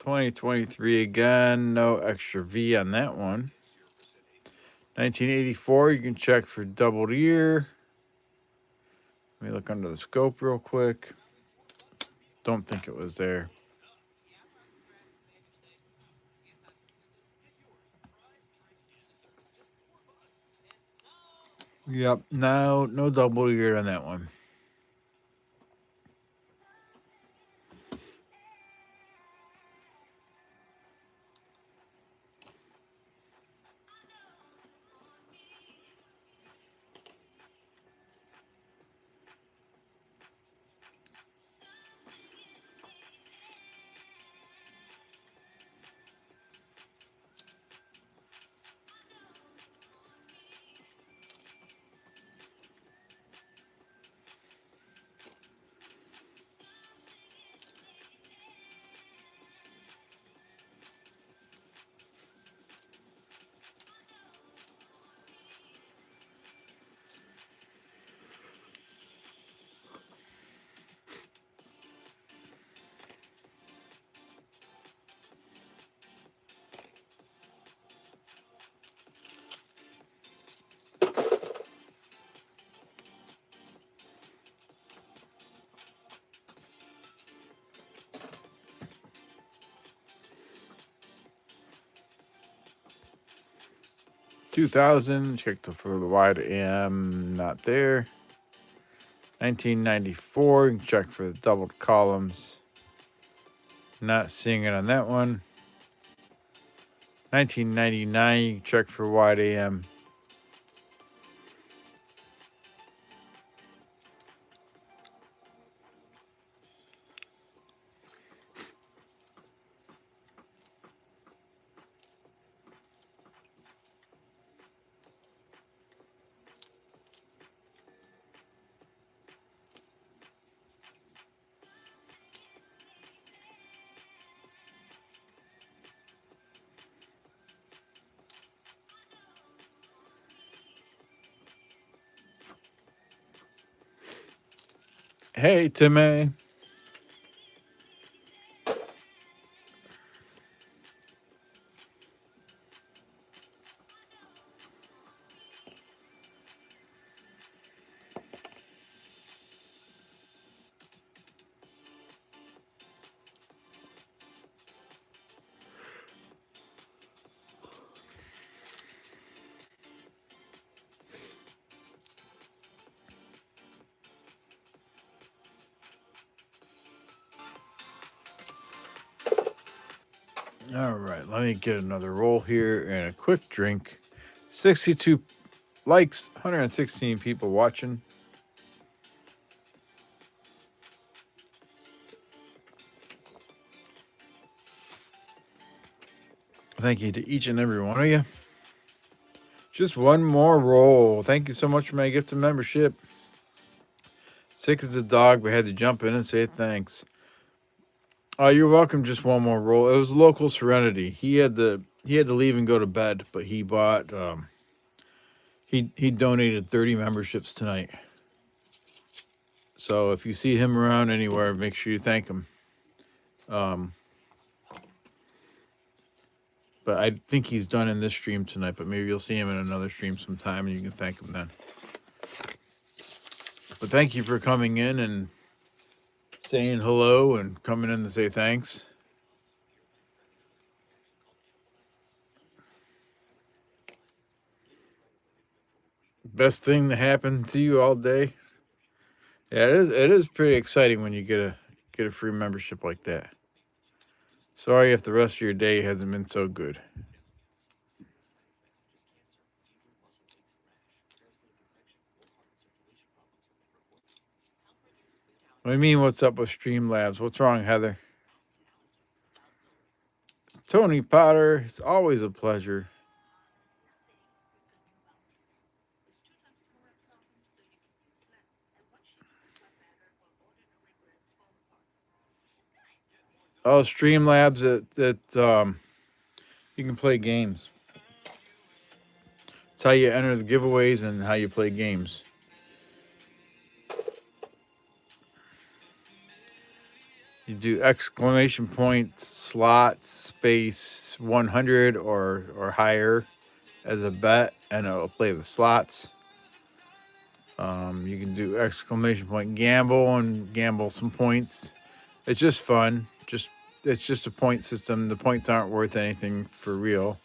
$20.23 again. No extra V on that one. 1984, you can check for doubled ear. Let me look under the scope real quick. Don't think it was there. Yep, no double ear on that one. 2000, check for the wide AM, not there. 1994, you can check for the doubled columns. Not seeing it on that one. 1999, you can check for wide AM. Hey, Timmy. All right, let me get another roll here and a quick drink. 62 likes, 116 people watching. Thank you to each and every one of you. Just one more roll. Thank you so much for my gift of membership. Sick as a dog, but had to jump in and say thanks. You're welcome. Just one more roll. It was local Serenity. He had to leave and go to bed, but he bought he donated 30 memberships tonight. So if you see him around anywhere, make sure you thank him. But I think he's done in this stream tonight, but maybe you'll see him in another stream sometime and you can thank him then. But thank you for coming in and saying hello and coming in to say thanks. Best thing to happen to you all day. Yeah, it is pretty exciting when you get a free membership like that. Sorry if the rest of your day hasn't been so good. What do you mean, what's up with Streamlabs? What's wrong, Heather? Tony Potter, it's always a pleasure. Oh, Streamlabs that you can play games. It's how you enter the giveaways and how you play games. You do exclamation point slots space 100 or higher as a bet, and it'll play the slots. You can do exclamation point gamble and gamble some points. It's just fun. It's just a point system. The points aren't worth anything for real.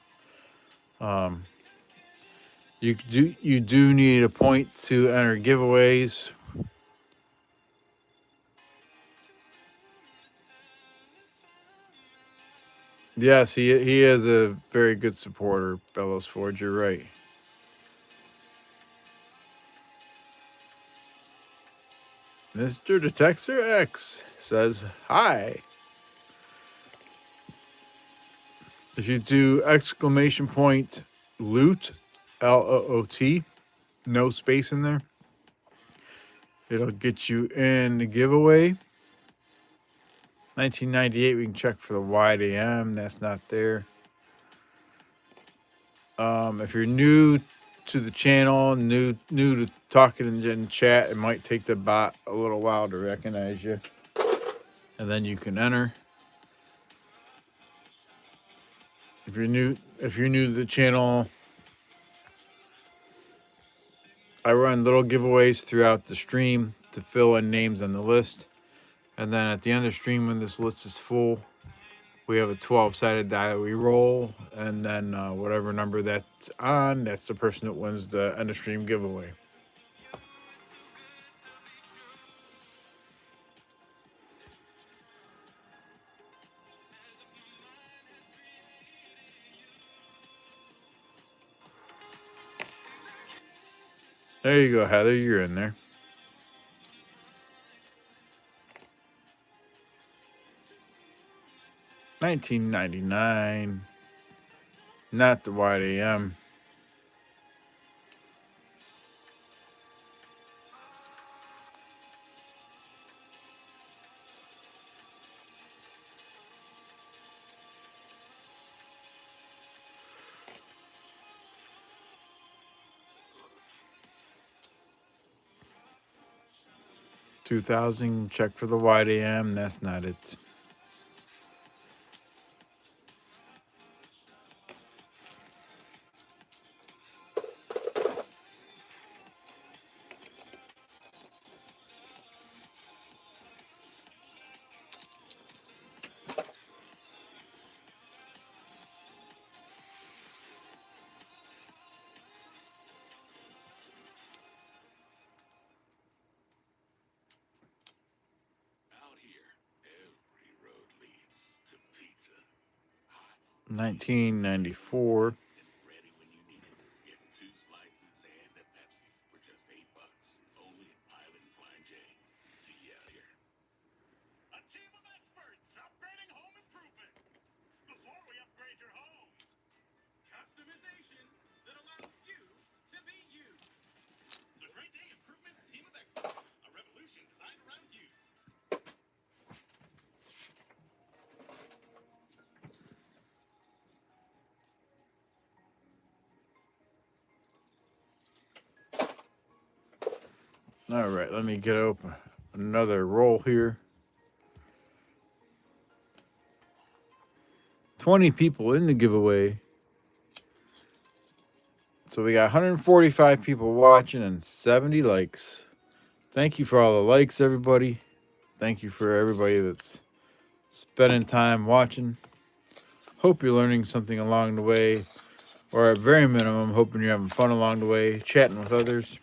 You do need a point to enter giveaways. Yes, he is a very good supporter, Bellows Ford. You're right. Mr. Detector X says hi. If you do exclamation point loot, LOOT, no space in there, it'll get you in the giveaway. 1998, we can check for the wide AM. That's not there. If you're new to the channel, new to talking in chat, it might take the bot a little while to recognize you. And then you can enter. If you're new to the channel, I run little giveaways throughout the stream to fill in names on the list. And then at the end of the stream, when this list is full, We have a 12-sided die that we roll, and then whatever number that's on, that's the person that wins the end of stream giveaway. There you go, Heather. You're in there. 1999. Not the wide AM. $2,000. Check for the wide AM. That's not it. Out here, every road leads to pizza. Hot, 1994. and ready when you need it. Get 2 slices and a Pepsi for just $8. Only at Island Flying J. See you out here. A team of experts upgrading home improvement. Before we upgrade your home, Customization that allows you to be you. The Great Day Improvements team of experts. A revolution designed around you. All right, let me get open another roll here. 20 people in the giveaway. So we got 145 people watching and 70 likes. Thank you for all the likes, everybody. Thank you for everybody that's spending time watching. Hope you're learning something along the way, or at very minimum, hoping you're having fun along the way, chatting with others.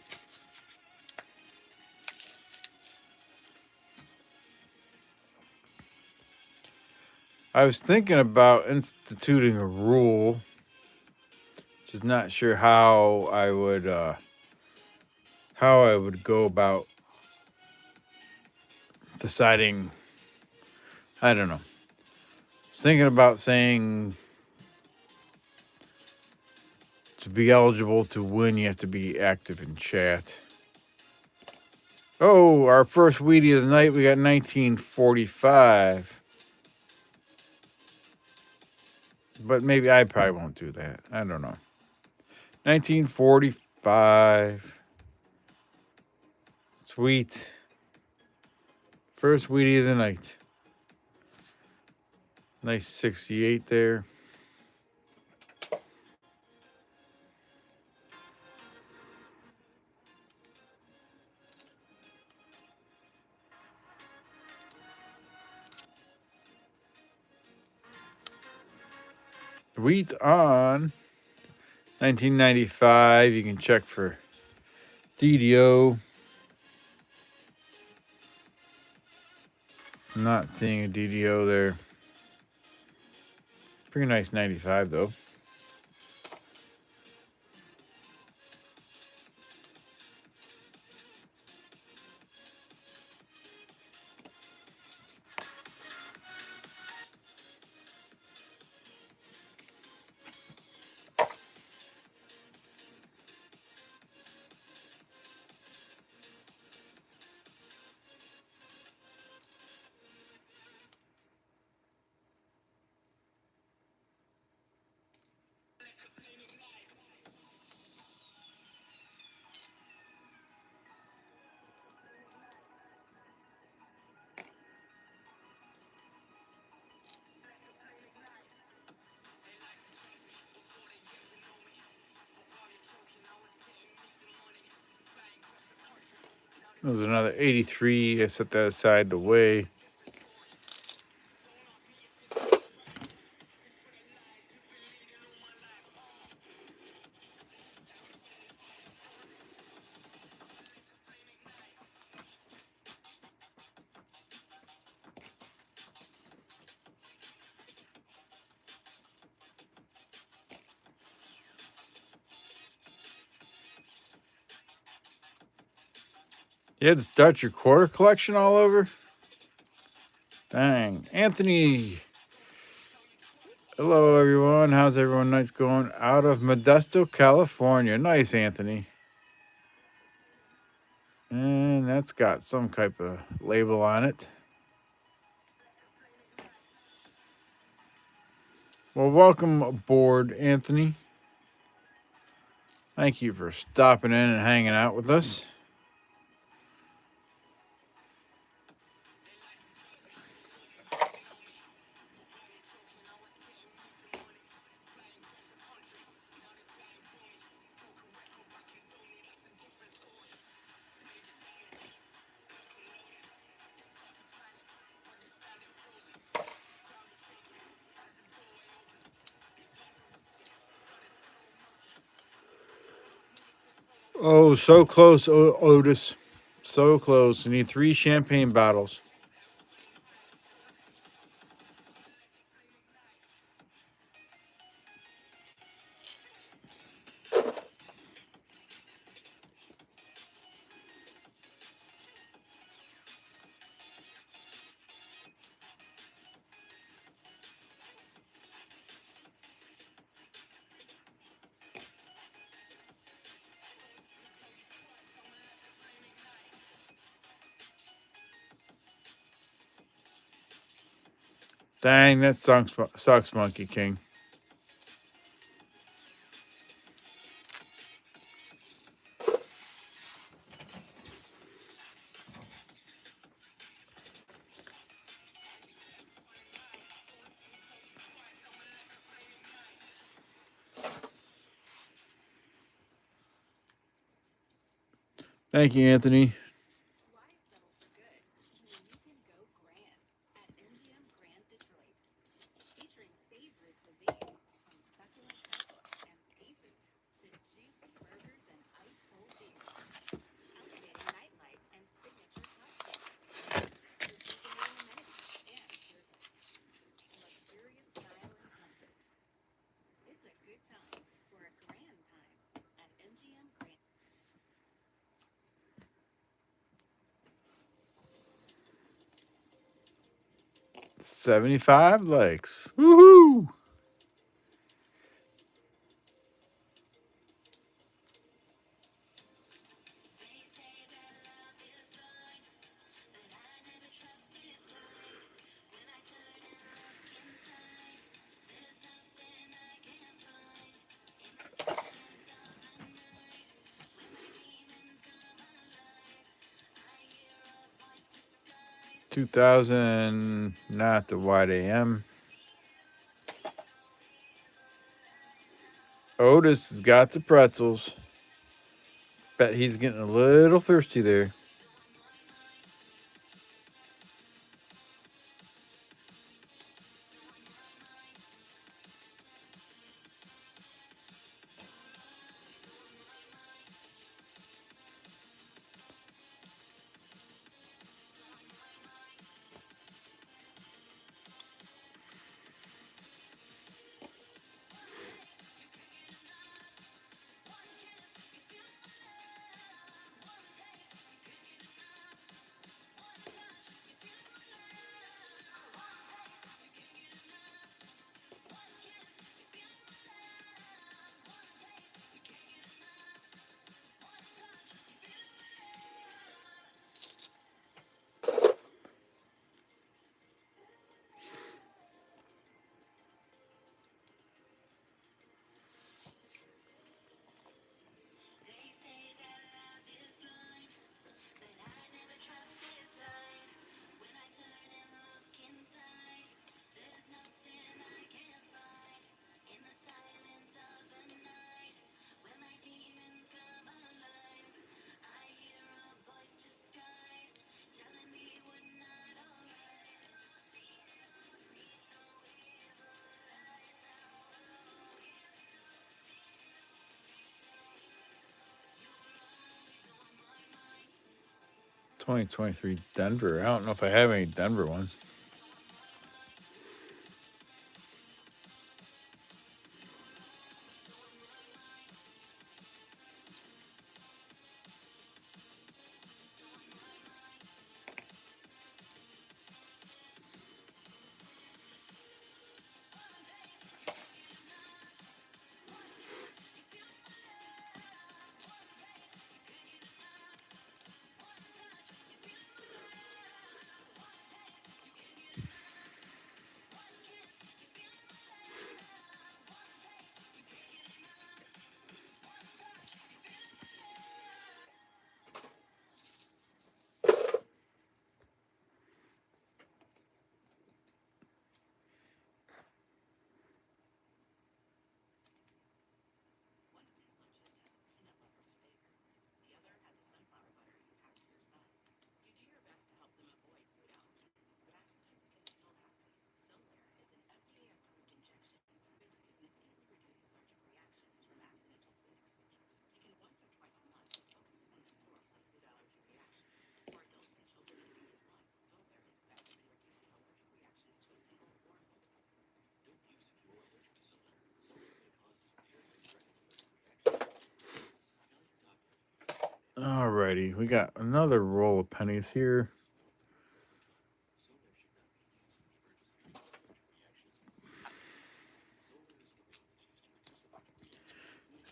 I was thinking about instituting a rule, just not sure how I would go about deciding. I don't know. I was thinking about saying to be eligible to win, you have to be active in chat. Oh, our first Wheatie of the night, we got 1945. But maybe I probably won't do that. I don't know. 1945. Sweet. First Wheatie of the night. Nice 68 there. Wheat on 1995. You can check for DDO. I'm not seeing a DDO there. Pretty nice 95 though. There's another 83. I set that aside to weigh. You had to start your quarter collection all over? Dang. Anthony. Hello, everyone. How's everyone night going? Out of Modesto, California. Nice, Anthony. And that's got some type of label on it. Well, welcome aboard, Anthony. Thank you for stopping in and hanging out with us. Oh, so close, Otis. So close. You need 3 champagne bottles. Dang, that sucks, Monkey King. Thank you, Anthony. Why settle for good when you can go grand at MGM Grand Detroit? Featuring savory cuisine from succulent cookbooks and seafood to juicy burgers and ice-cold beers. Elevating nightlife and signature cocktails. Rejuvenating amenities and service. Luxurious style and comfort. It's a good time for a grand time at MGM Grand. 75 likes. Woohoo! $2,000, not the wide AM. Otis has got the pretzels. Bet he's getting a little thirsty there. $2023 Denver. I don't know if I have any Denver ones. Alrighty, we got another roll of pennies here.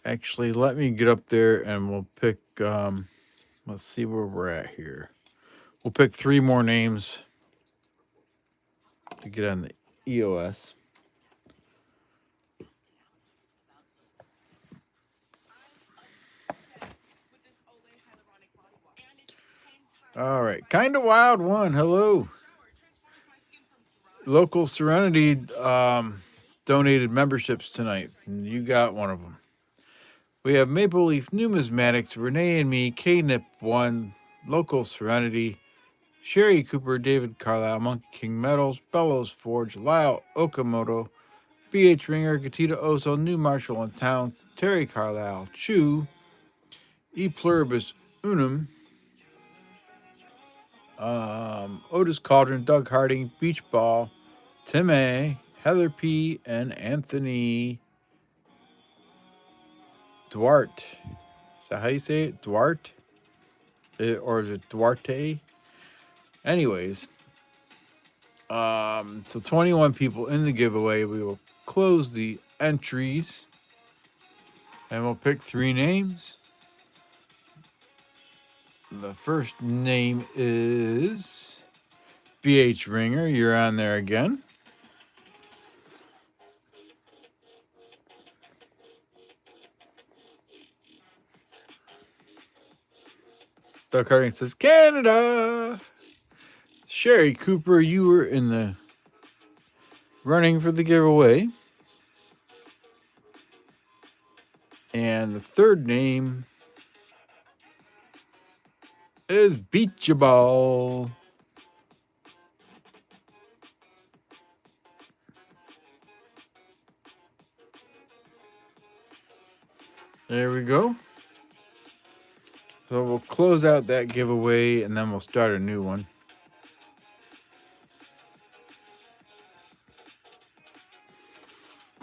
Actually, let me get up there and we'll pick. Let's see where we're at here. We'll pick 3 more names to get on the EOS. All right, kind of wild one. Hello, local Serenity donated memberships tonight. And you got one of them. We have Maple Leaf Numismatics, Renee and me, K-Nip 1, Local Serenity, Sherry Cooper, David Carlisle, Monkey King Metals, Bellows Forge, Lyle Okamoto, BH Ringer, Gatita Oso, New Marshall in Town, Terry Carlisle, Chew, E Pluribus Unum, Otis Cauldron, Doug Harding, Beach Ball, Tim A, Heather P, and Anthony Duarte. Is that how you say it? Duarte? Or is it Duarte? Anyways, so 21 people in the giveaway. We will close the entries and we'll pick 3 names. The first name is BH Ringer. You're on there again. Doug Harding says Canada. Sherry Cooper, you were in the running for the giveaway. And the third name is Beach Ball. There we go. So we'll close out that giveaway and then we'll start a new one.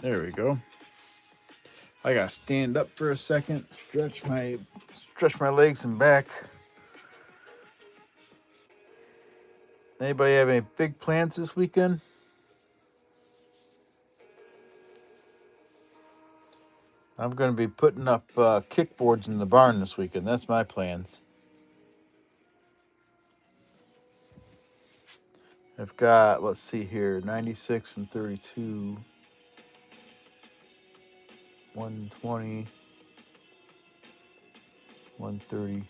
There we go. I gotta stand up for a second, stretch my legs and back. Anybody have any big plans this weekend? I'm gonna be putting up kickboards in the barn this weekend. That's my plans. I've got, let's see here, 96 and 32, 120, 130.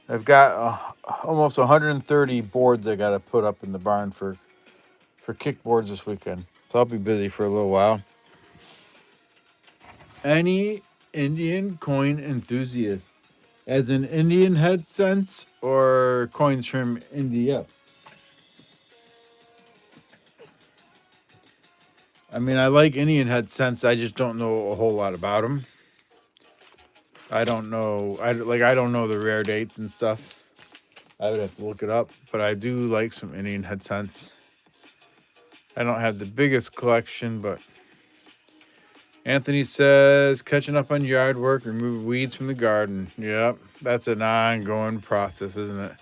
I've got almost 130 boards I got to put up in the barn for kickboards this weekend. So I'll be busy for a little while. Any Indian coin enthusiast, as in Indian head cents or coins from India? I mean, I like Indian head cents. I just don't know a whole lot about them. I don't know. I don't know the rare dates and stuff. I would have to look it up, but I do like some Indian head cents. I don't have the biggest collection, but Anthony says catching up on yard work, remove weeds from the garden. Yep, that's an ongoing process, isn't it?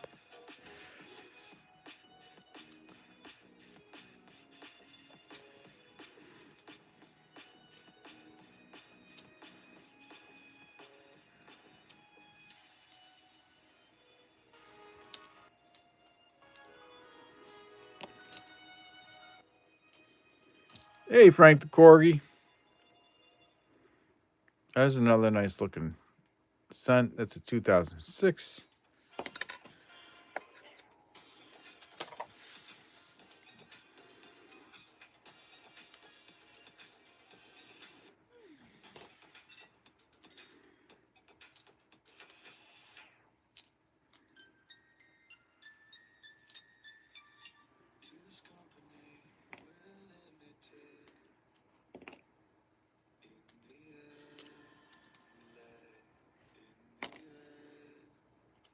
Hey, Frank the Corgi. That's another nice looking cent. That's a 2006. Two's company, we're limited. In the end, we lay in the end.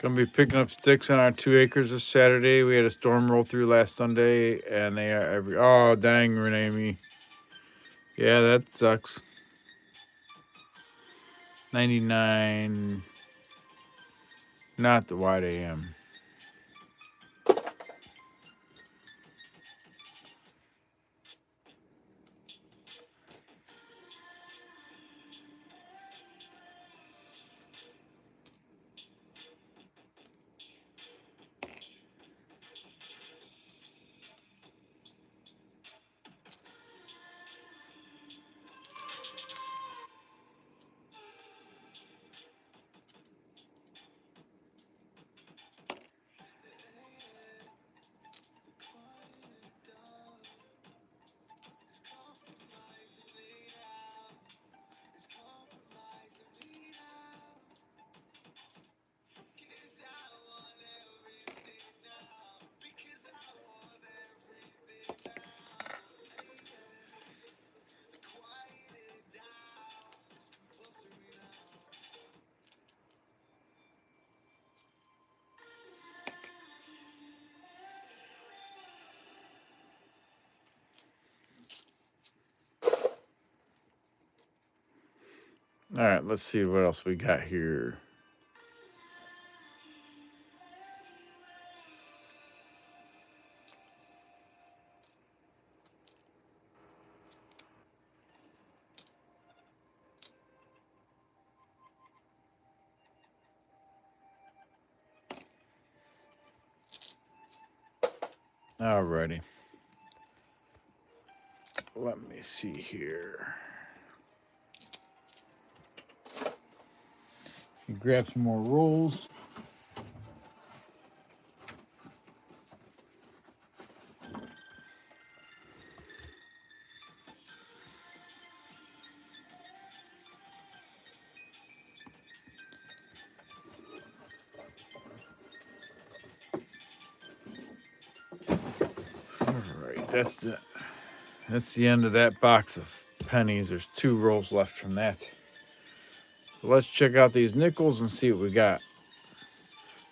Gonna be picking up sticks on our 2 acres this Saturday. We had a storm roll through last Sunday, and they are every. Oh dang, Renee. Yeah, that sucks. 99. Not the wide AM. All right, let's see what else we got here. Alrighty. Let me see here. You grab some more rolls. All right, that's the end of that box of pennies. There's 2 rolls left from that. Let's check out these nickels and see what we got.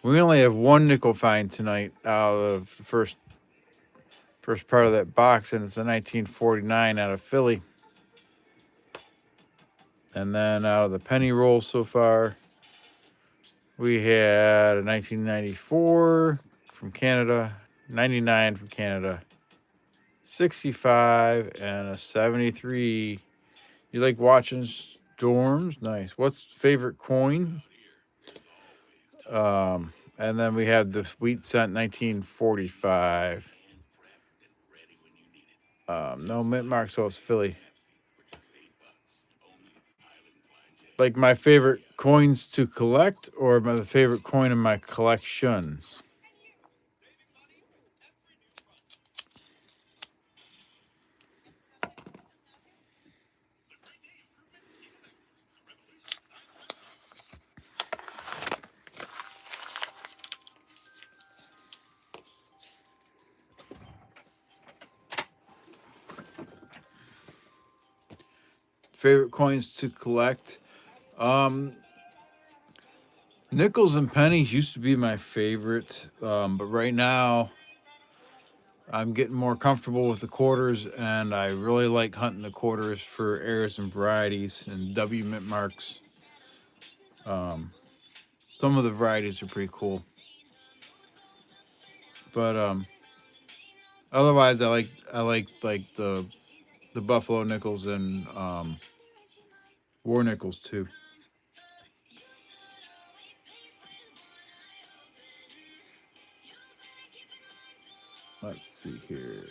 We only have 1 nickel find tonight out of the first part of that box, and it's a 1949 out of Philly. And then out of the penny roll so far, we had a 1994 from Canada, 99 from Canada, 65, and a 73. You like watching storms? Nice. What's favorite coin? And then we had the wheat cent 1945. No mint mark, so it's Philly. Like my favorite coins to collect, or the favorite coin in my collection? Favorite coins to collect? Nickels and pennies used to be my favorite, but right now I'm getting more comfortable with the quarters, and I really like hunting the quarters for errors and varieties and W mint marks. Some of the varieties are pretty cool, but otherwise I like the buffalo nickels and war nickels too. Let's see here.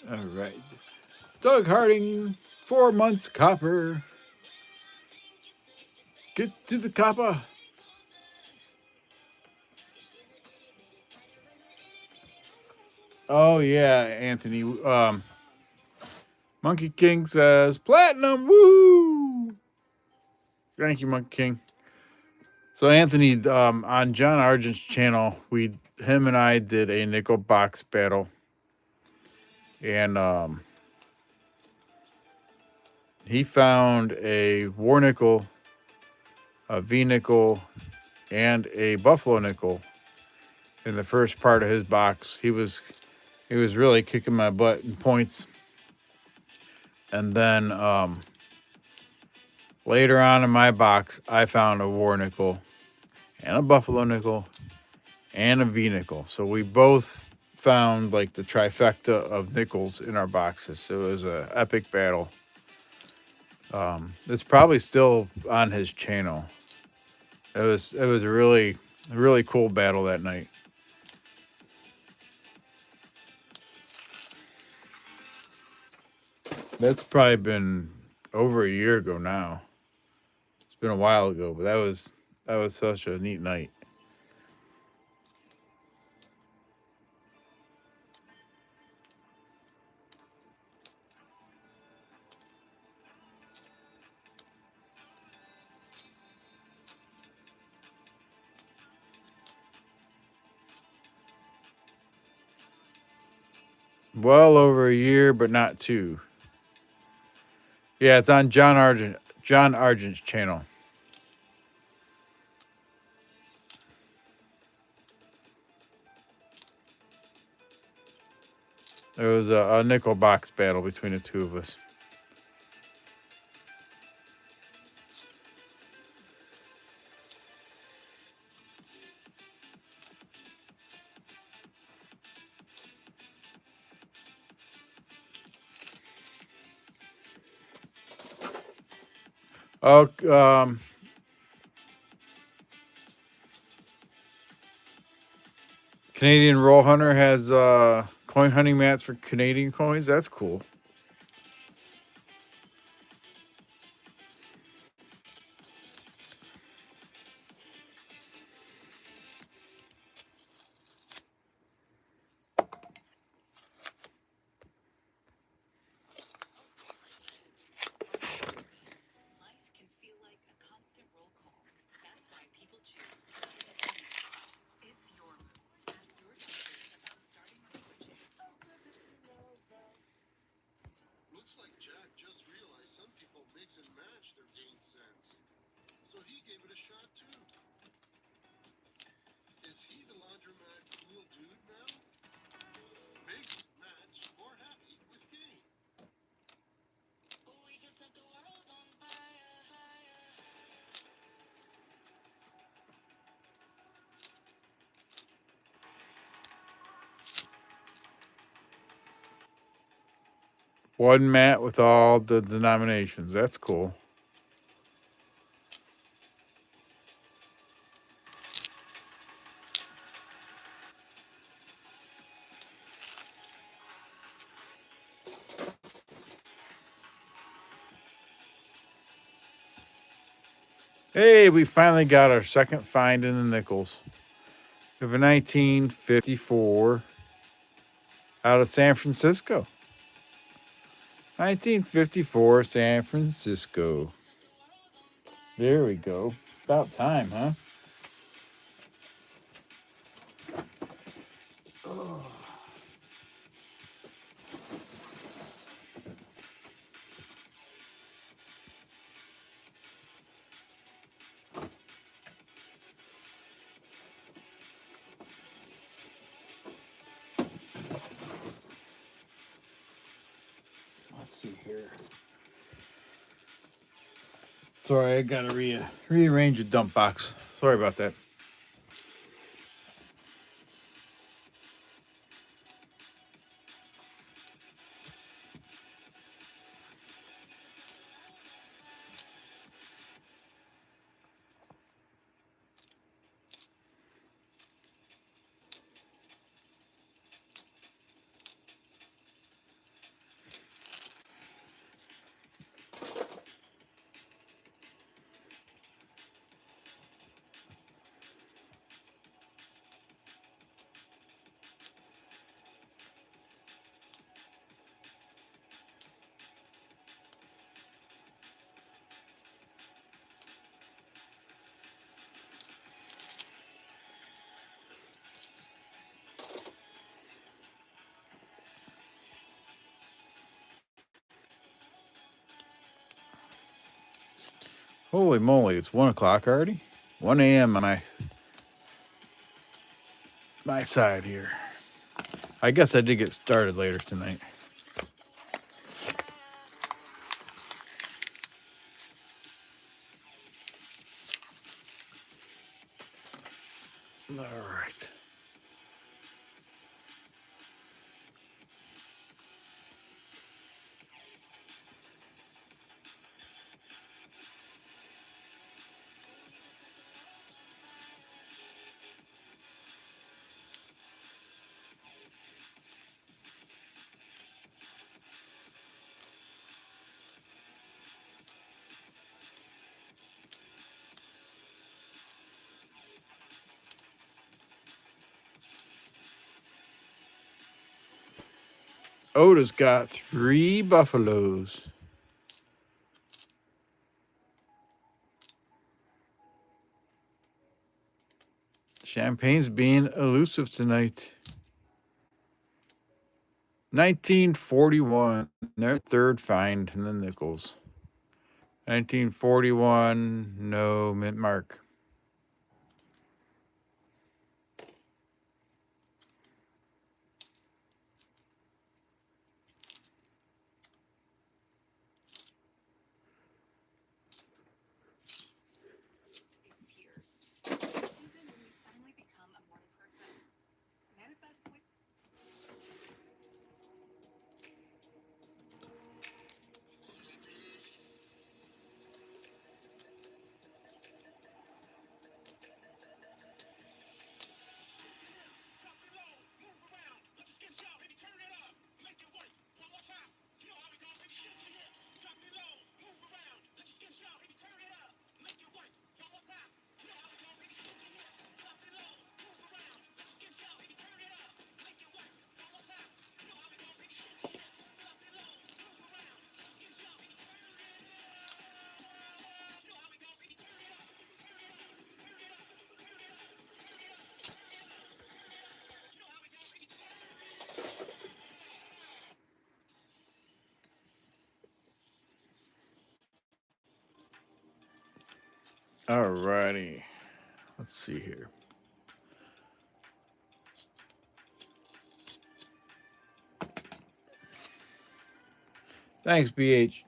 All right. Doug Harding, 4 months copper. Get to the copper. Oh yeah, Anthony. Monkey King says platinum. Woo! Thank you, Monkey King. So Anthony, on John Argent's channel, him and I did a nickel box battle, and he found a war nickel, a V nickel, and a buffalo nickel in the first part of his box. He was really kicking my butt in points, and then later on in my box, I found a war nickel and a buffalo nickel and a V nickel. So we both found like the trifecta of nickels in our boxes. So it was an epic battle. It's probably still on his channel. It was a really cool battle that night. That's probably been over a year ago now. It's been a while ago, but that was such a neat night. Well over a year, but not two. Yeah, it's on John Argent's channel. There was a nickel box battle between the two of us. Oh, Canadian Roll Hunter has coin hunting mats for Canadian coins. That's cool. Life can feel like a constant roll call. That's why people choose pennies. It's your move. Ask your doctor about starting or switching. Looks like Jack just realized some people mix and match their gain cents. So he gave it a shot too. Is he the laundromat cool dude now? Mix, match, or happy with gain. We can set the world on fire, fire. One mat with all the denominations. That's cool. Hey, we finally got our second find in the nickels. We have a 1954 out of San Francisco. 1954 San Francisco. There we go. About time, huh? Let's see here. Sorry, I gotta rearrange the dump box. Sorry about that. Holy moly, it's 1 o'clock already? 1 a.m. on my side here. I guess I did get started later tonight. All right. Otis got 3 buffaloes. Champagne's being elusive tonight. 1941, their third find in the nickels. 1941, no mint mark. It's here. The season when you finally become a morning person. Manifest sleep. Alrighty. Let's see here. Thanks, BH.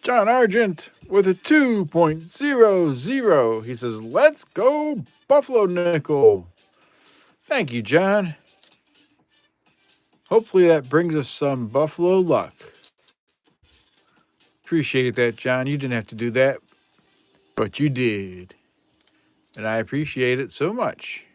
John Argent with a 2.00. He says, let's go, Buffalo Nickel. Thank you, John. Hopefully that brings us some Buffalo luck. Appreciate that, John. You didn't have to do that, but you did. And I appreciate it so much.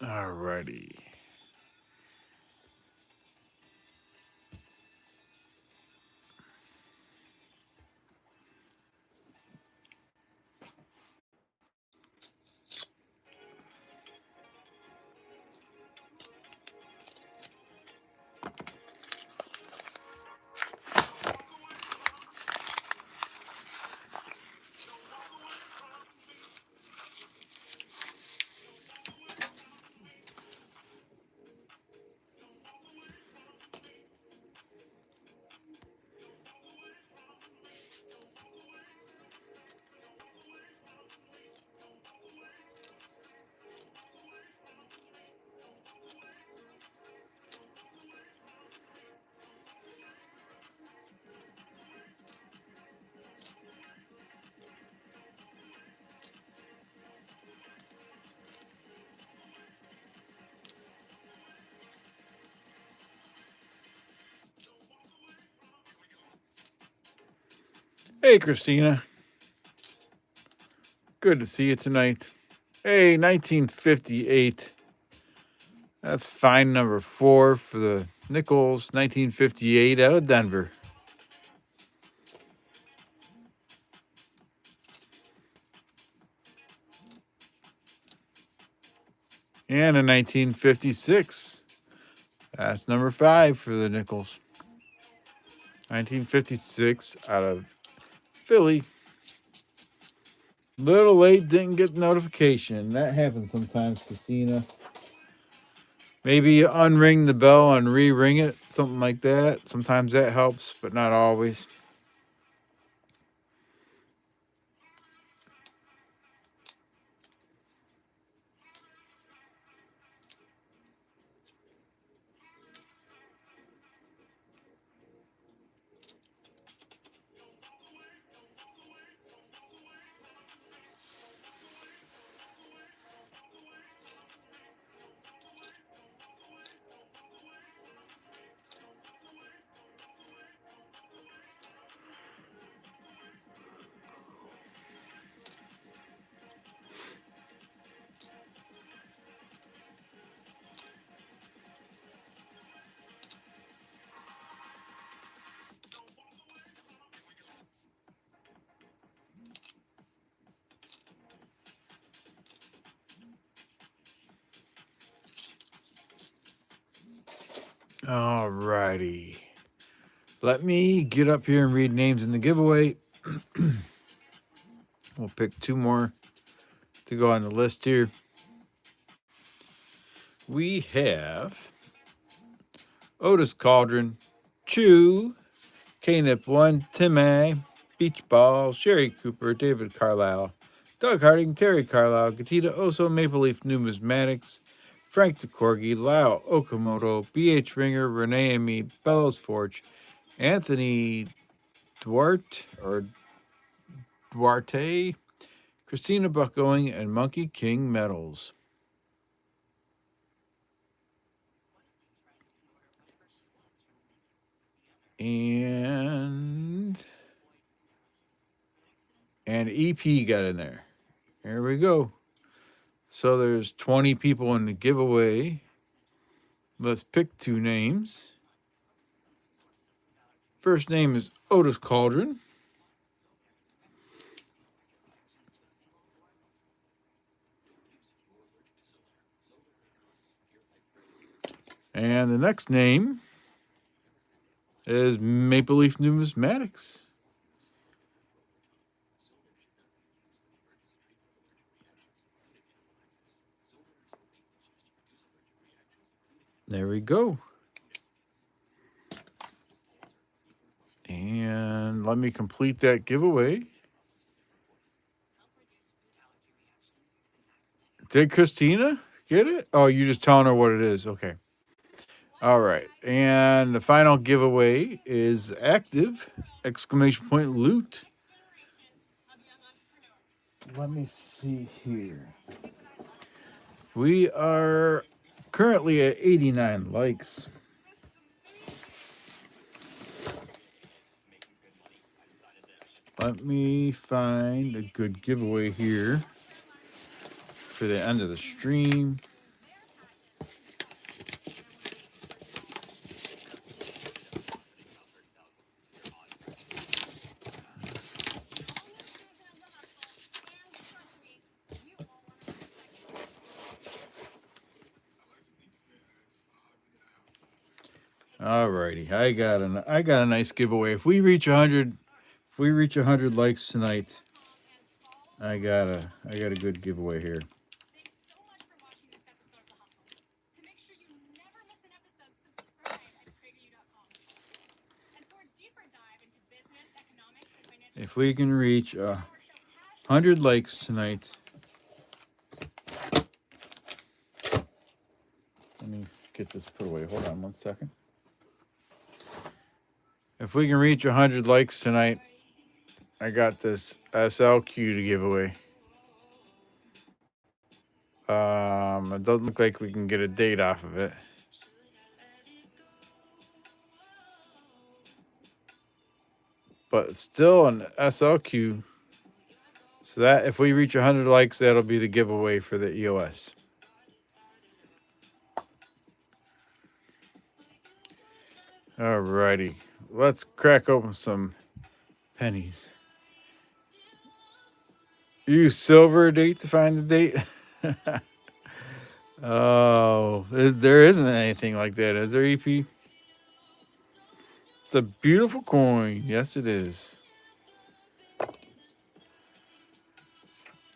Alrighty. Hey, Christina. Good to see you tonight. Hey, 1958. That's fine number 4 for the Nichols. 1958 out of Denver. And a 1956. That's number 5 for the Nichols. 1956 out of Philly. Little late, didn't get the notification. That happens sometimes, Christina. Maybe unring the bell and re-ring it, something like that. Sometimes that helps, but not always. Alrighty. Let me get up here and read names in the giveaway. We'll pick 2 more to go on the list here. We have Otis Cauldron, Chew, K-Nip 1, Timmy, Beach Ball, Sherry Cooper, David Carlisle, Doug Harding, Terry Carlisle, Gatita Oso, Maple Leaf Numismatics, Frank DeCorgi, Lau Okamoto, B.H. Ringer, Renee Amy, Bellows Forge, Anthony Duarte, Christina Buckgoing, and Monkey King Metals. And EP got in there. There we go. So there's 20 people in the giveaway. Let's pick 2 names. First name is Otis Cauldron. And the next name is Maple Leaf Numismatics. There we go. And let me complete that giveaway. Did Christina get it? Oh, you're just telling her what it is. Okay. All right. And the final giveaway is active! Exclamation point loot. Let me see here. We are currently at 89 likes. Let me find a good giveaway here for the end of the stream. Alrighty, I got a nice giveaway. If we reach 100 likes tonight, I got a good giveaway here. Thanks so much for watching this episode of The Hustle. To make sure you never miss an episode, subscribe at PragerU.com. And for a deeper dive into business, economics, and financial If we can reach 100 likes tonight, let me get this put away. Hold on 1 second. If we can reach 100 likes tonight, I got this SLQ to give away. It doesn't look like we can get a date off of it. but it's still an SLQ. So that if we reach 100 likes, that'll be the giveaway for the EOS. Alrighty, let's crack open some pennies. Use silver date to find the date. Oh, there isn't anything like that, is there, EP? It's a beautiful coin. Yes, it is.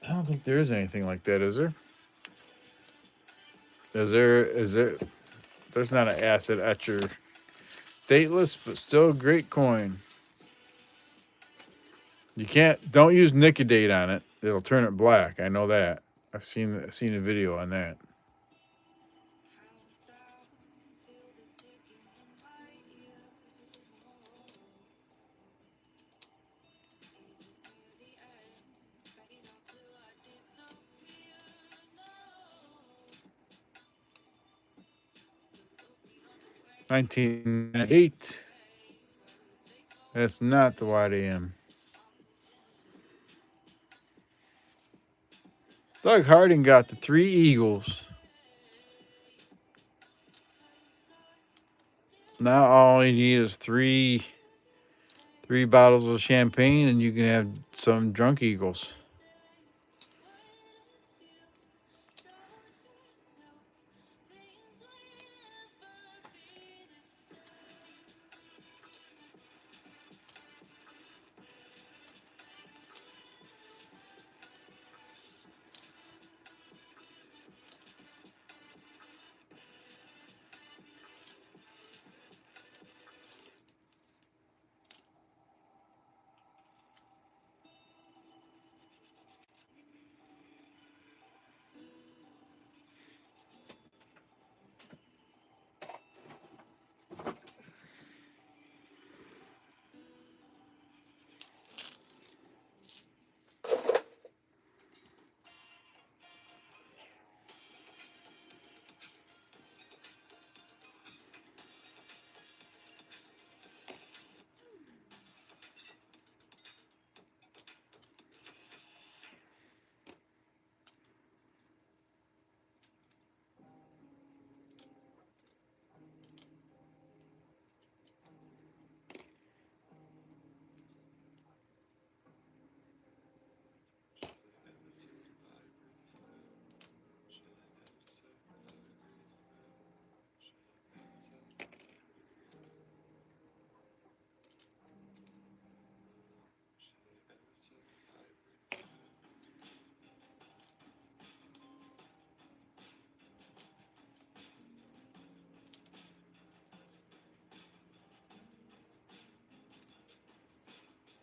I don't think there is anything like that, is there? Is there? Is there? There's not an acid etcher. Dateless, but still a great coin. You can't. Don't use Nicodate on it. It'll turn it black. I know that. I've seen a video on that. $19.98. That's not the wide AM. Doug Harding got the 3 Eagles. Now all you need is three bottles of champagne, and you can have some drunk Eagles.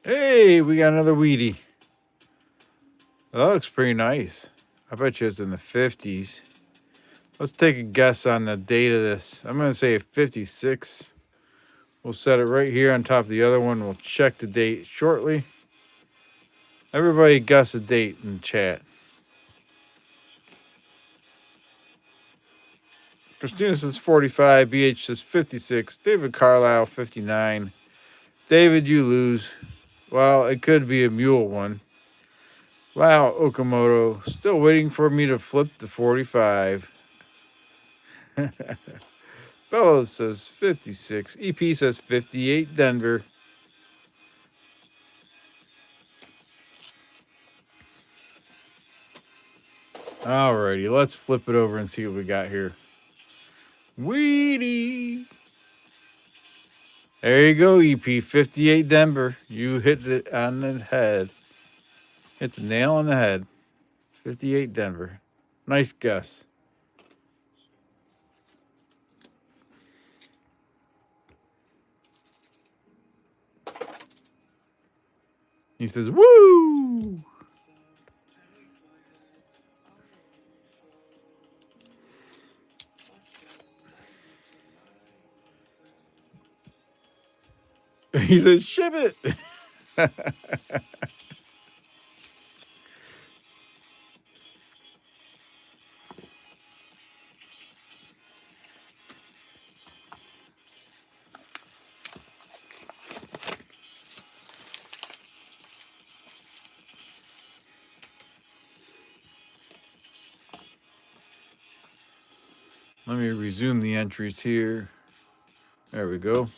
Hey, we got another Wheatie. That looks pretty nice. I bet you it's in the 50s. Let's take a guess on the date of this. I'm going to say 56. We'll set it right here on top of the other one. We'll check the date shortly. Everybody guess the date in chat. Christina says 45. BH says 56. David Carlisle, 59. David, you lose. Well, it could be a mule one. Wow, Okamoto, still waiting for me to flip the 45. Bellows says 56. EP says 58. Denver. Alrighty, let's flip it over and see what we got here. Weedy. There you go, EP. 58 Denver. You hit it on the head. Hit the nail on the head. 58 Denver. Nice guess. He says, woo! He says, ship it. Let me resume the entries here. There we go.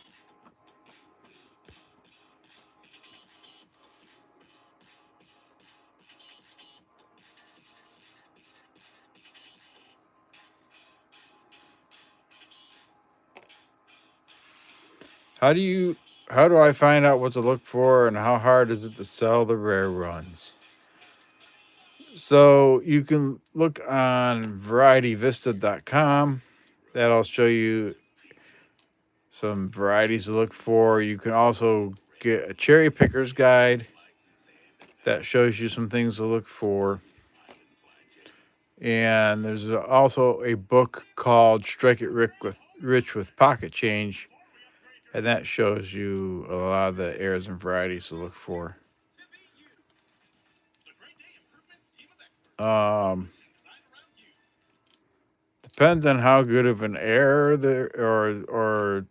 How do you how do I find out what to look for and how hard is it to sell the rare runs? So you can look on varietyvista.com. That'll show you some varieties to look for. You can also get a cherry picker's guide that shows you some things to look for. And there's also a book called Strike It Rich with Pocket Change, and that shows you a lot of the errors and varieties to look for. Um, Depends on how good of an error there, or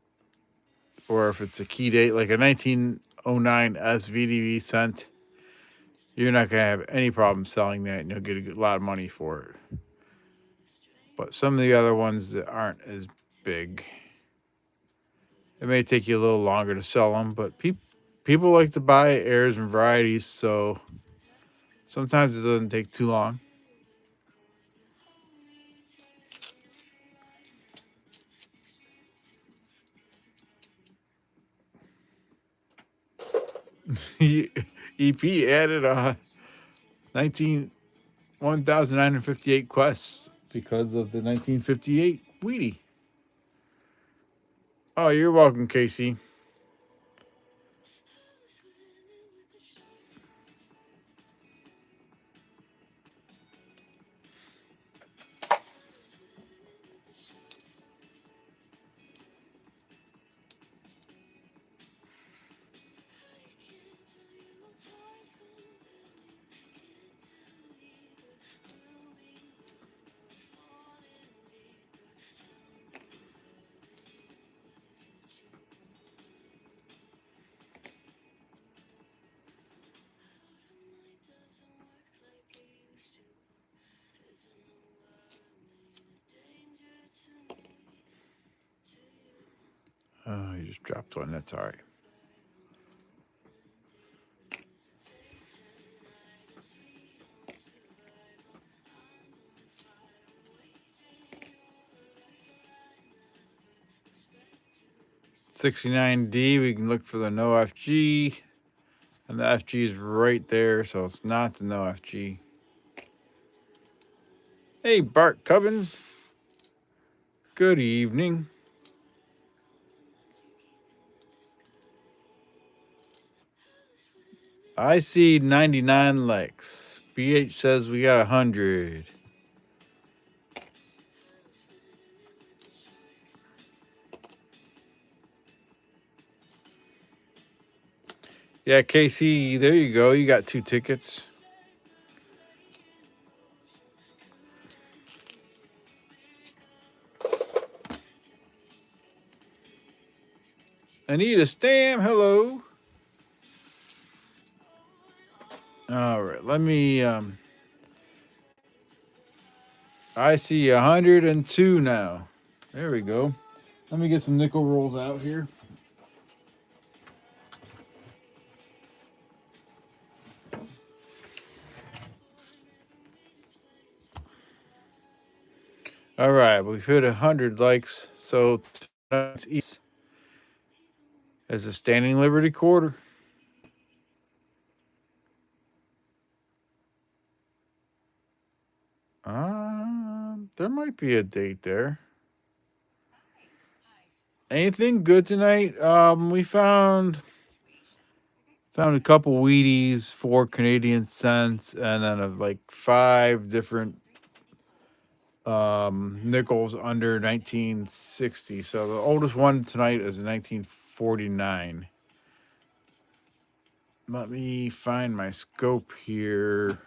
if it's a key date, like a 1909 SVDV cent. You're not gonna have any problem selling that, and you'll get a lot of money for it. But some of the other ones that aren't as big, it may take you a little longer to sell them, but people like to buy errors and varieties, so sometimes it doesn't take too long. EP added 1,958 quests because of the 1958 Wheatie. Oh, you're welcome, Casey. Oh, you just dropped one. That's all right. $69D, we can look for the no FG. And the FG is right there, so it's not the no FG. Hey, Bart Cubbins. Good evening. I see 99 likes. BH says we got 100. Yeah, Casey, there you go. You got 2 tickets. Anita Stam, hello. All right, let me I see 102 now. There we go. Let me get some nickel rolls out here. All right, we've hit 100 likes. So tonight's East is a standing Liberty quarter. There might be a date there. Anything good tonight? We found a couple Wheaties, 4 Canadian cents, and then like 5 different nickels under 1960. So the oldest one tonight is 1949. Let me find my scope here.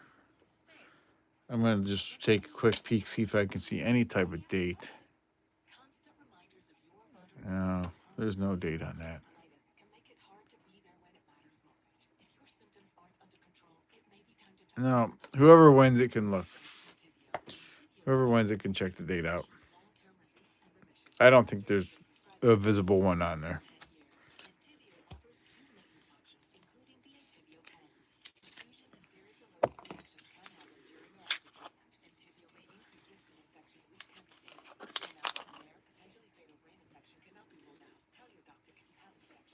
I'm going to just take a quick peek, see if I can see any type of date. No, there's no date on that. No, whoever wins it can look. Whoever wins it can check the date out. I don't think there's a visible one on there. 10 years, Entivio offers two maintenance options, including the Entivio pen. Infusion and serious allergic reactions can happen during or after treatment.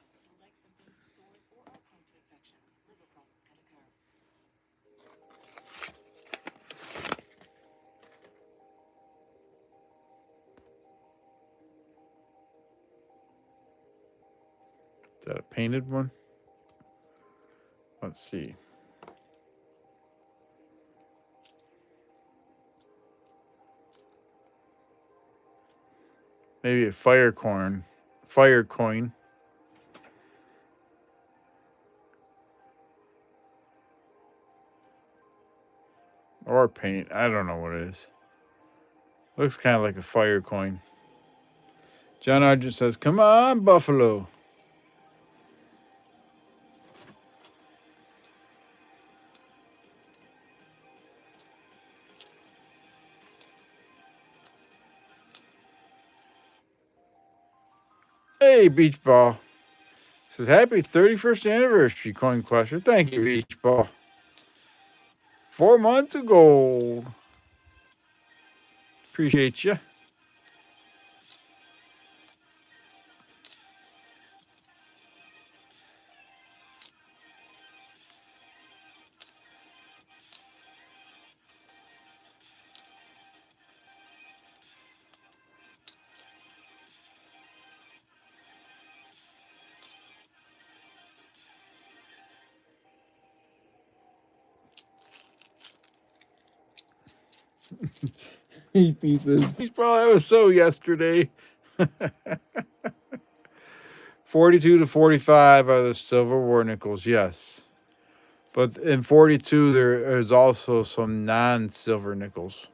Entivio may increase risk of infection, which can be serious. Dramatic and rare, potentially fatal brain infection cannot be ruled out. Tell your doctor if you have infection, flu-like symptoms, sores, or are prone to infections. Liver problems can occur. Is that a painted one? Let's see. Maybe a fire coin. Fire coin. Or paint. I don't know what it is. Looks kind of like a fire coin. John Argent says, "Come on, Buffalo." Hey, Beach Ball. Says, "Happy 31st anniversary, Coin Questioner." Thank you, Beach Ball. 4 months of gold. Appreciate you. He says, "Beach Ball, that was so yesterday." 42 to 45 are the Silver War nickels, yes. But in 42, there is also some non-silver nickels.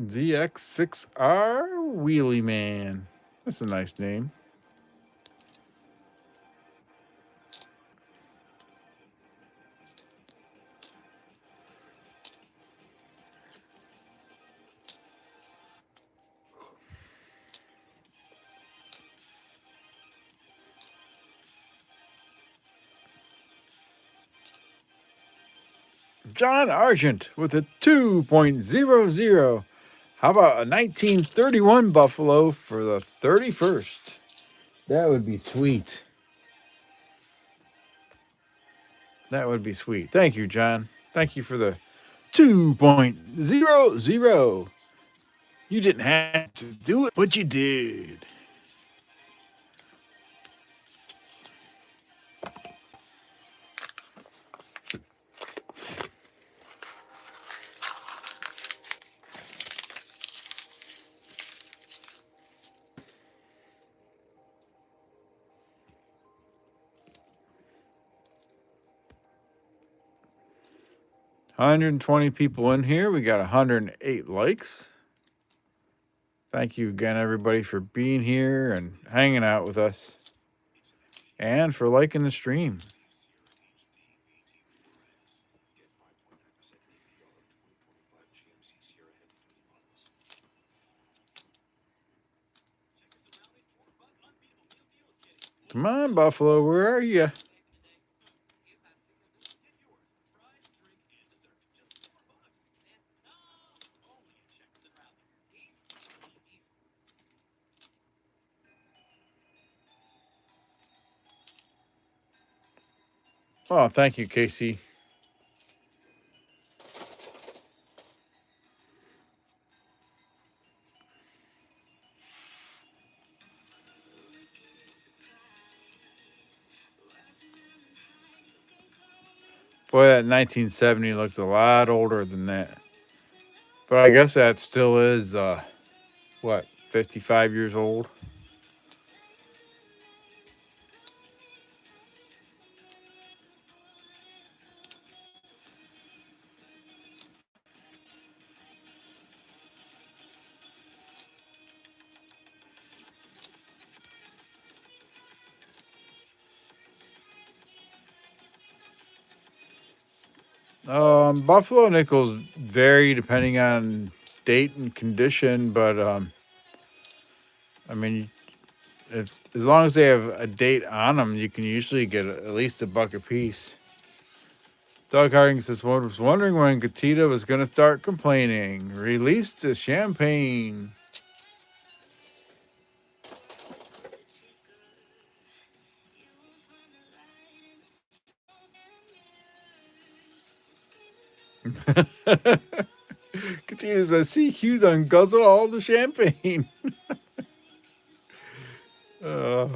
ZX6R Wheelie Man. That's a nice name. John Argent with a 2.00. How about a 1931 Buffalo for the 31st? That would be sweet. That would be sweet. Thank you, John. Thank you for the 2.00. You didn't have to do it, but you did. Hundred and 20 people in here. We got 108 likes. Thank you again, everybody, for being here and hanging out with us, and for liking the stream. Get 5.9% APR on 2025 GMC Sierra Heavy Duty models. Check us around. These 4 buck unbeatable meal deal is getting Come on, Buffalo, where are you? Get yours. Fries, drink, and dessert. Just $4. Only at Checkers and Rallies. Oh, thank you, Casey. Boy, that 1970 looked a lot older than that. But I guess that still is, 55 years old? Buffalo nickels vary depending on date and condition, but I mean, if as long as they have a date on them, you can usually get at least a buck a piece. Doug Harding says, was wondering when Gatita was going to start complaining. Release the champagne. Gatita says, see, Hugh done guzzle all the champagne. uh,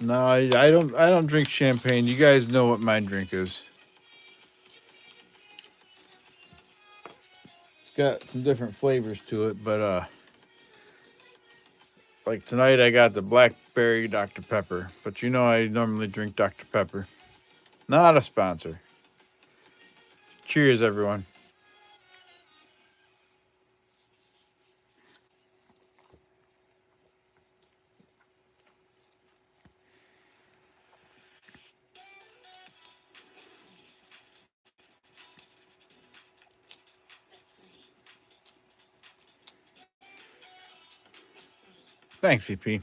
no, I don't. I don't drink champagne. You guys know what my drink is. It's got some different flavors to it, but like tonight I got the blackberry Dr Pepper. But you know I normally drink Dr Pepper. Not a sponsor. Cheers, everyone. Thanks, CP.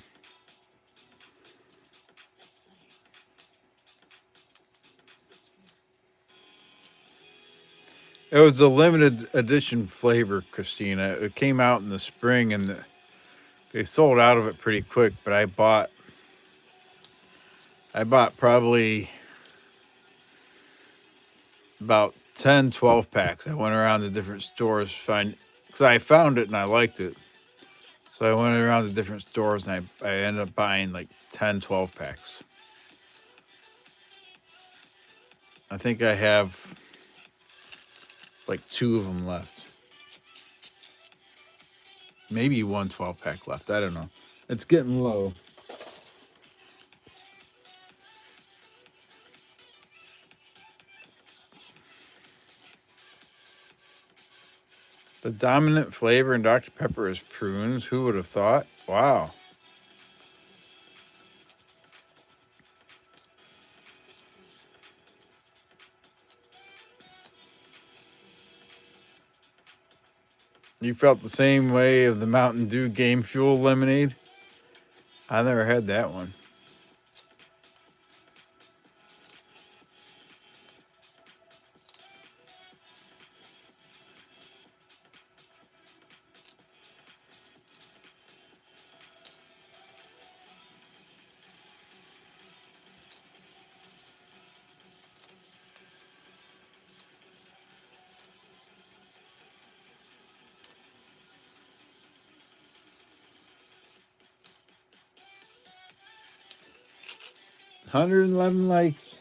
It was a limited edition flavor, Christina. It came out in the spring, and they sold out of it pretty quick. But I bought probably about 10, 12 packs. I went around to different stores because I found it and I liked it. So I went around to different stores and I ended up buying like 10, 12 packs. I think I have like 2 of them left. Maybe 1 12-pack left. I don't know. It's getting low. The dominant flavor in Dr. Pepper is prunes. Who would have thought? Wow. You felt the same way of the Mountain Dew Game Fuel lemonade? I never had that one. $111 likes.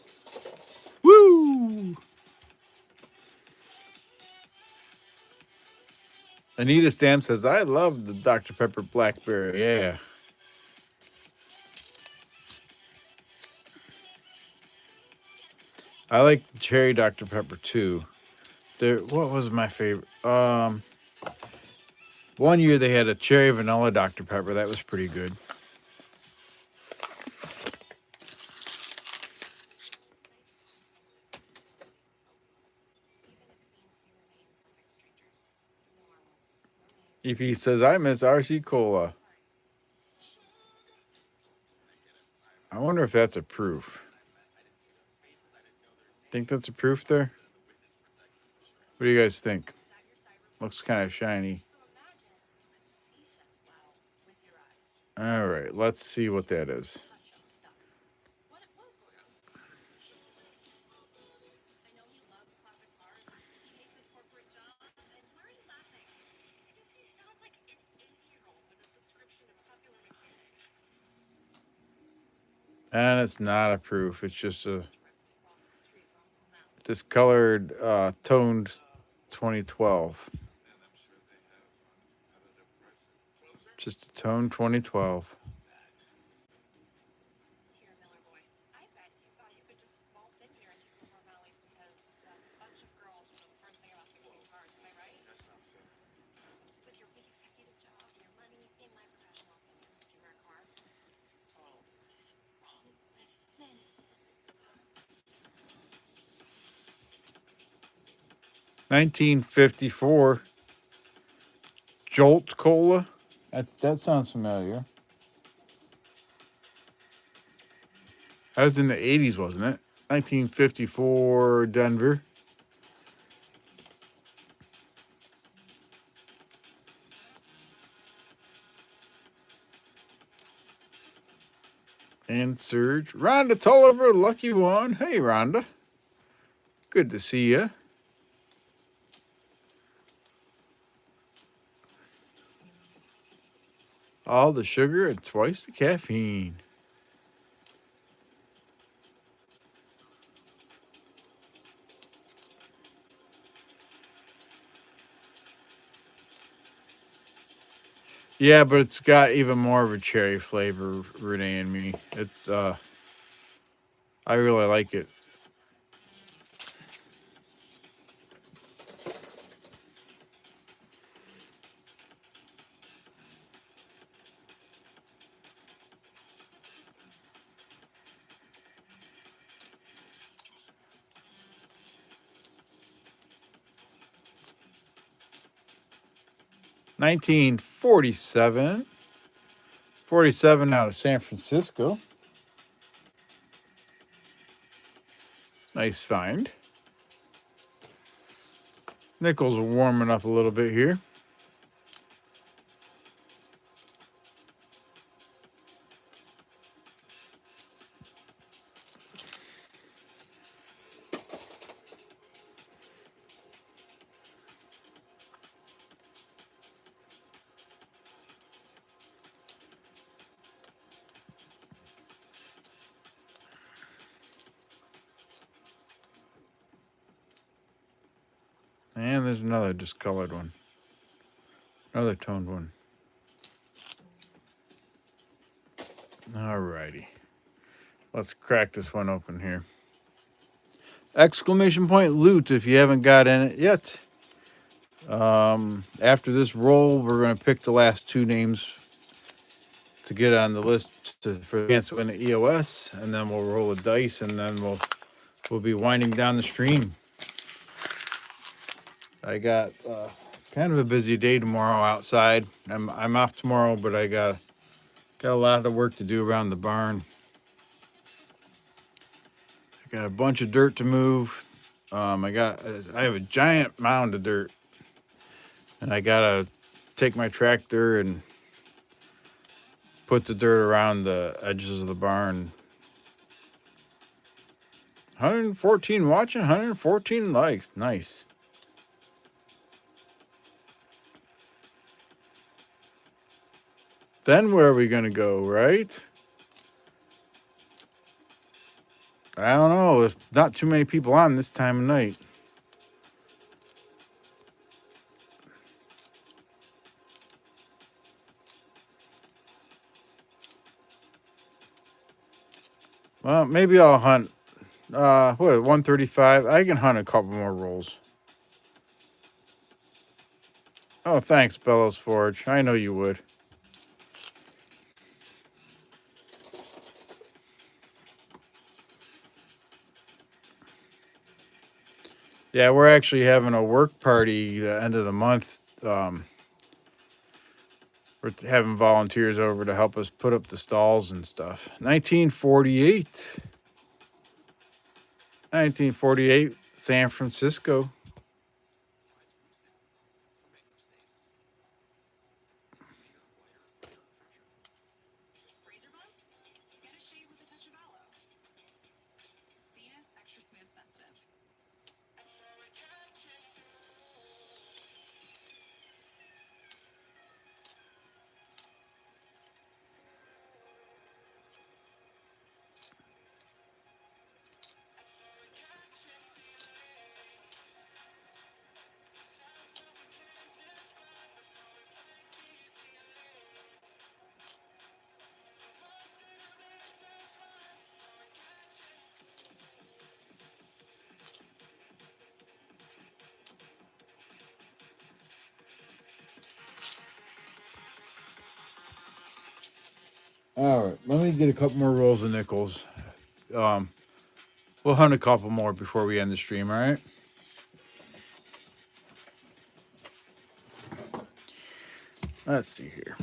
Woo! Anita Stamp says, I love the Dr. Pepper Blackberry. Yeah. I like cherry Dr. Pepper too. What was my favorite? One year they had a cherry vanilla Dr. Pepper. That was pretty good. EP says, I miss RC Cola. I wonder if that's a proof. Think that's a proof there? What do you guys think? Looks kind of shiny. All right, let's see what that is. And it's not a proof. It's just a discolored, toned 2012. Just a toned 2012. 1954 Jolt Cola. That sounds familiar. That was in the 80s, wasn't it? 1954 Denver. And Surge. Rhonda Tulliver, lucky one. Hey, Rhonda. Good to see you. All the sugar and twice the caffeine. Yeah, but it's got even more of a cherry flavor, Renee and me. It's I really like it. $19.47. 47 out of San Francisco. Nice find. Nickels are warming up a little bit here. And there's another discolored one. Another toned one. Alrighty. Let's crack this one open here. Exclamation point loot if you haven't got in it yet. After this roll, we're going to pick the last two names to get on the list for the chance to win the EOS, and then we'll roll a dice, and then we'll be winding down the stream. I got kind of a busy day tomorrow outside. I'm off tomorrow, but I got a lot of work to do around the barn. I got a bunch of dirt to move. I have a giant mound of dirt, and I gotta take my tractor and put the dirt around the edges of the barn. 114 watching, 114 likes. Nice. Then where are we gonna go, right? I don't know. There's not too many people on this time of night. Well, maybe I'll hunt. What, 135? I can hunt a couple more rolls. Oh, thanks, Bellows Forge. I know you would. Yeah, we're actually having a work party the end of the month. We're having volunteers over to help us put up the stalls and stuff. 1948. 1948, San Francisco. Razor bumps? Get a shave with a touch of aloe. Venus Extra Smooth Sensitive. All right, let me get a couple more rolls of nickels. We'll hunt a couple more before we end the stream, all right? Let's see here.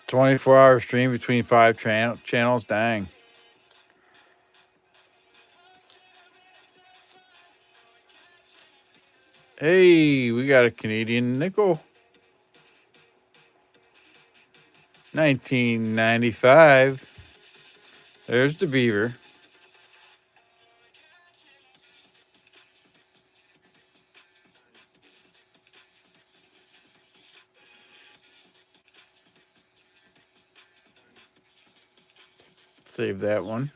$24-hour stream between 5 channels. Dang. Hey, we got a Canadian nickel. 1995. There's the beaver. Save that one.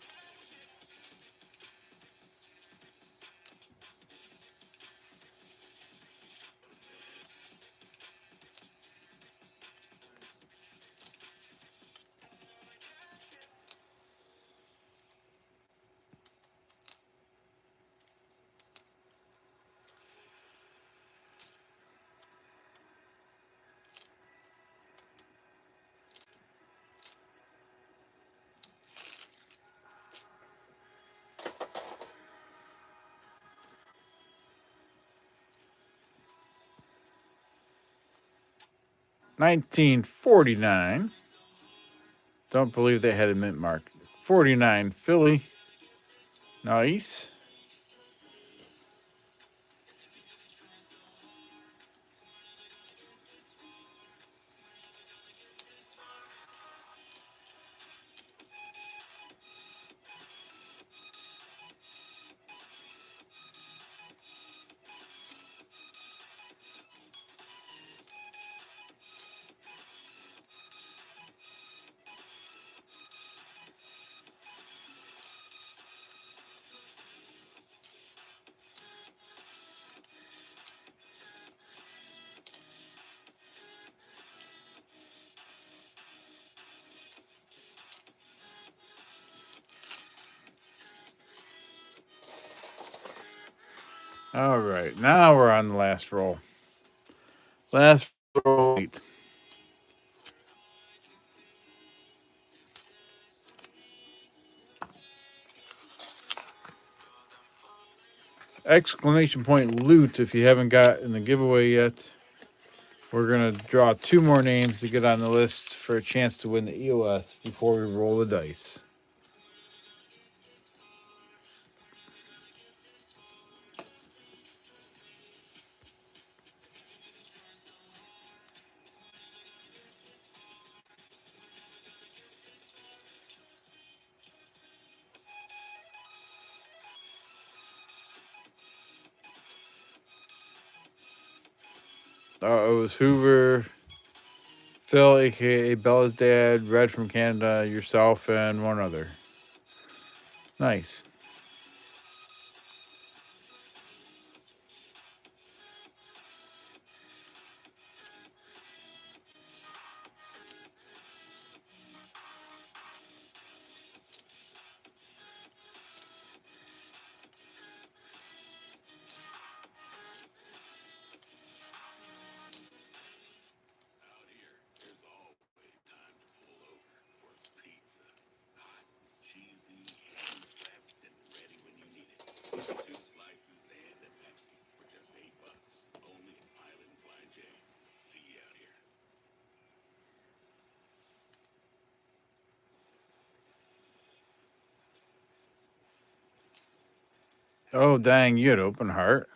$19.49. Don't believe they had a mint mark. 49 Philly. Nice. All right, now we're on the last roll. Last roll. 8. Exclamation point loot if you haven't got in the giveaway yet. We're going to draw 2 more names to get on the list for a chance to win the EOS before we roll the dice. It was Hoover, Phil, aka Bella's dad, Red from Canada, yourself, and one other. Nice. Out here, there's always time to pull over for pizza. Hot, cheesy, hand-wrapped, and ready when you need it. 2 slices and a Pepsi for just $8. Only at Pilot and Flying J. See you out here. Oh, dang, you had open heart.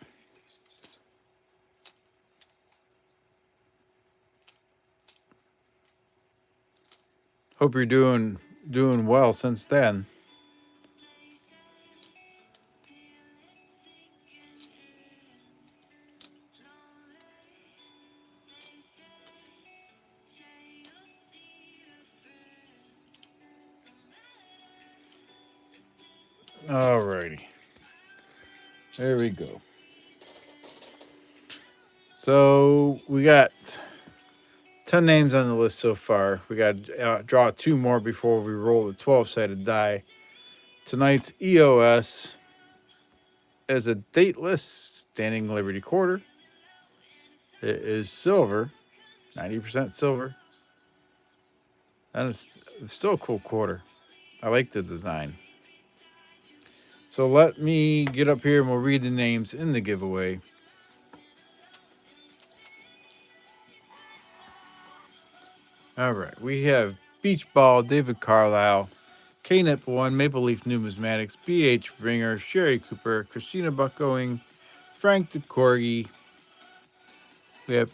Hope you're doing well since then. Alrighty. There we go. So we got 10 names on the list so far. We got to draw 2 more before we roll the 12-sided die. Tonight's EOS is a dateless standing Liberty quarter. It is silver, 90% silver. And it's still a cool quarter. I like the design. So let me get up here and we'll read the names in the giveaway. All right, we have Beach Ball, David Carlisle, K-Nip 1, Maple Leaf Numismatics, B.H. Ringer, Sherry Cooper, Christina Buckowing, Frank DeCorgi. We have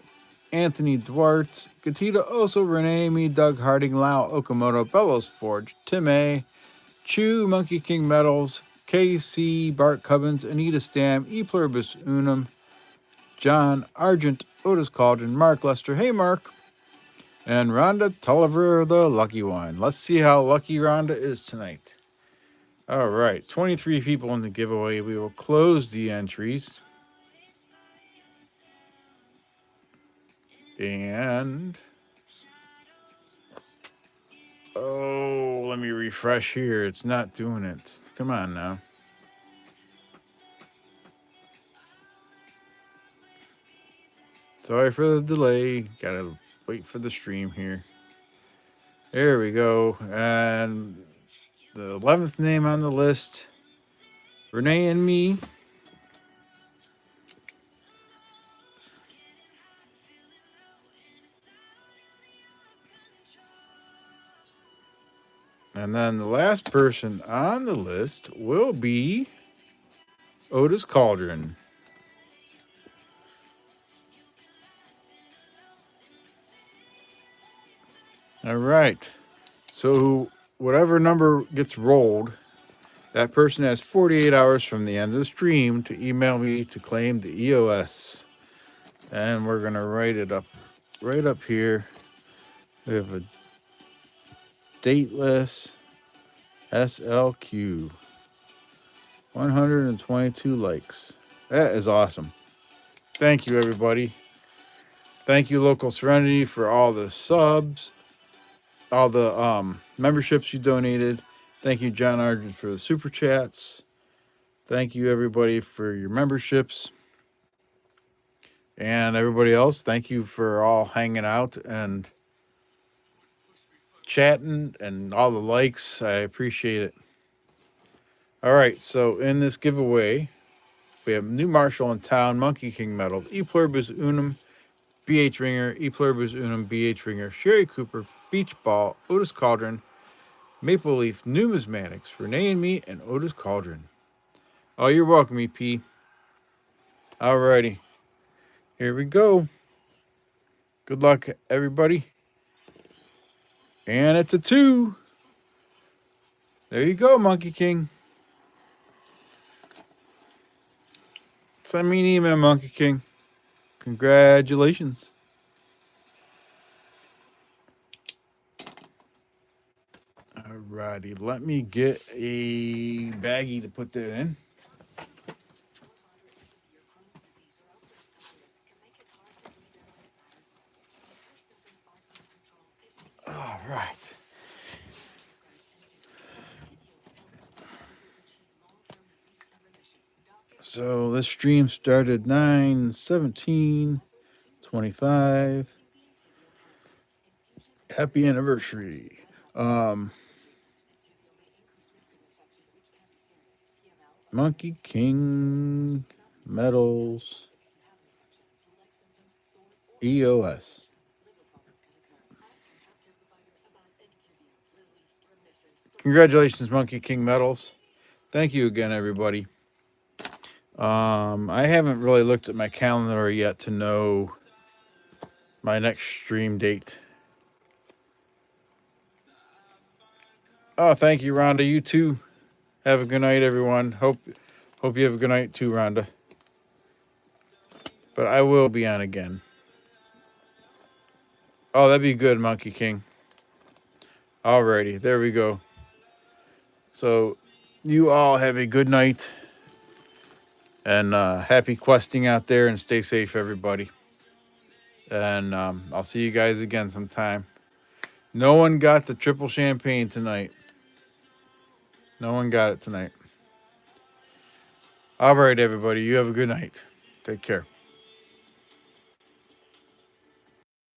Anthony Duarte, Gatita Oso, Renee Me, Doug Harding, Lau Okamoto, Bellows Forge, Tim A., Chew, Monkey King Metals, KC, Bart Cubbins, Anita Stam, E Pluribus Unum, John Argent, Otis Cauldron, Mark Lester, hey Mark, and Rhonda Tulliver, the lucky one. Let's see how lucky Rhonda is tonight. All right, 23 people in the giveaway. We will close the entries. And oh, let me refresh here. It's not doing it. Come on now. Sorry for the delay. Gotta wait for the stream here. There we go. And the 11th name on the list, Renee and me. And then the last person on the list will be Otis Cauldron. All right. So whatever number gets rolled, that person has 48 hours from the end of the stream to email me to claim the EOS. And we're going to write it up right up here. We have a dateless SLQ. 122 likes. That is awesome. Thank you, everybody. Thank you, Local Serenity, for all the subs, all the memberships you donated. Thank you, John Argent, for the super chats. Thank you, everybody, for your memberships. And everybody else, thank you for all hanging out and chatting and all the likes. I appreciate it. All right, so in this giveaway, we have New Marshall in Town, Monkey King Medal, E Pluribus Unum, B.H. Ringer, E Pluribus Unum, B.H. Ringer, Sherry Cooper, Beach Ball, Otis Cauldron, Maple Leaf Numismatics, Renee and me, and Otis Cauldron. Oh, you're welcome, EP. Alrighty. Here we go. Good luck, everybody. And it's a 2. There you go, Monkey King. Send me an email, Monkey King. Congratulations. Alrighty, let me get a baggie to put that in. All right. So this stream started 9/17/25. Happy anniversary. Monkey King Metals EOS. Congratulations, Monkey King Metals. Thank you again, everybody. I haven't really looked at my calendar yet to know my next stream date. Oh, thank you, Rhonda. You too. Have a good night, everyone. Hope you have a good night too, Rhonda. But I will be on again. Oh, that'd be good, Monkey King. Alrighty, there we go. So you all have a good night. And happy questing out there, and stay safe, everybody. And I'll see you guys again sometime. No one got the triple champagne tonight. No one got it tonight. All right, everybody. You have a good night. Take care.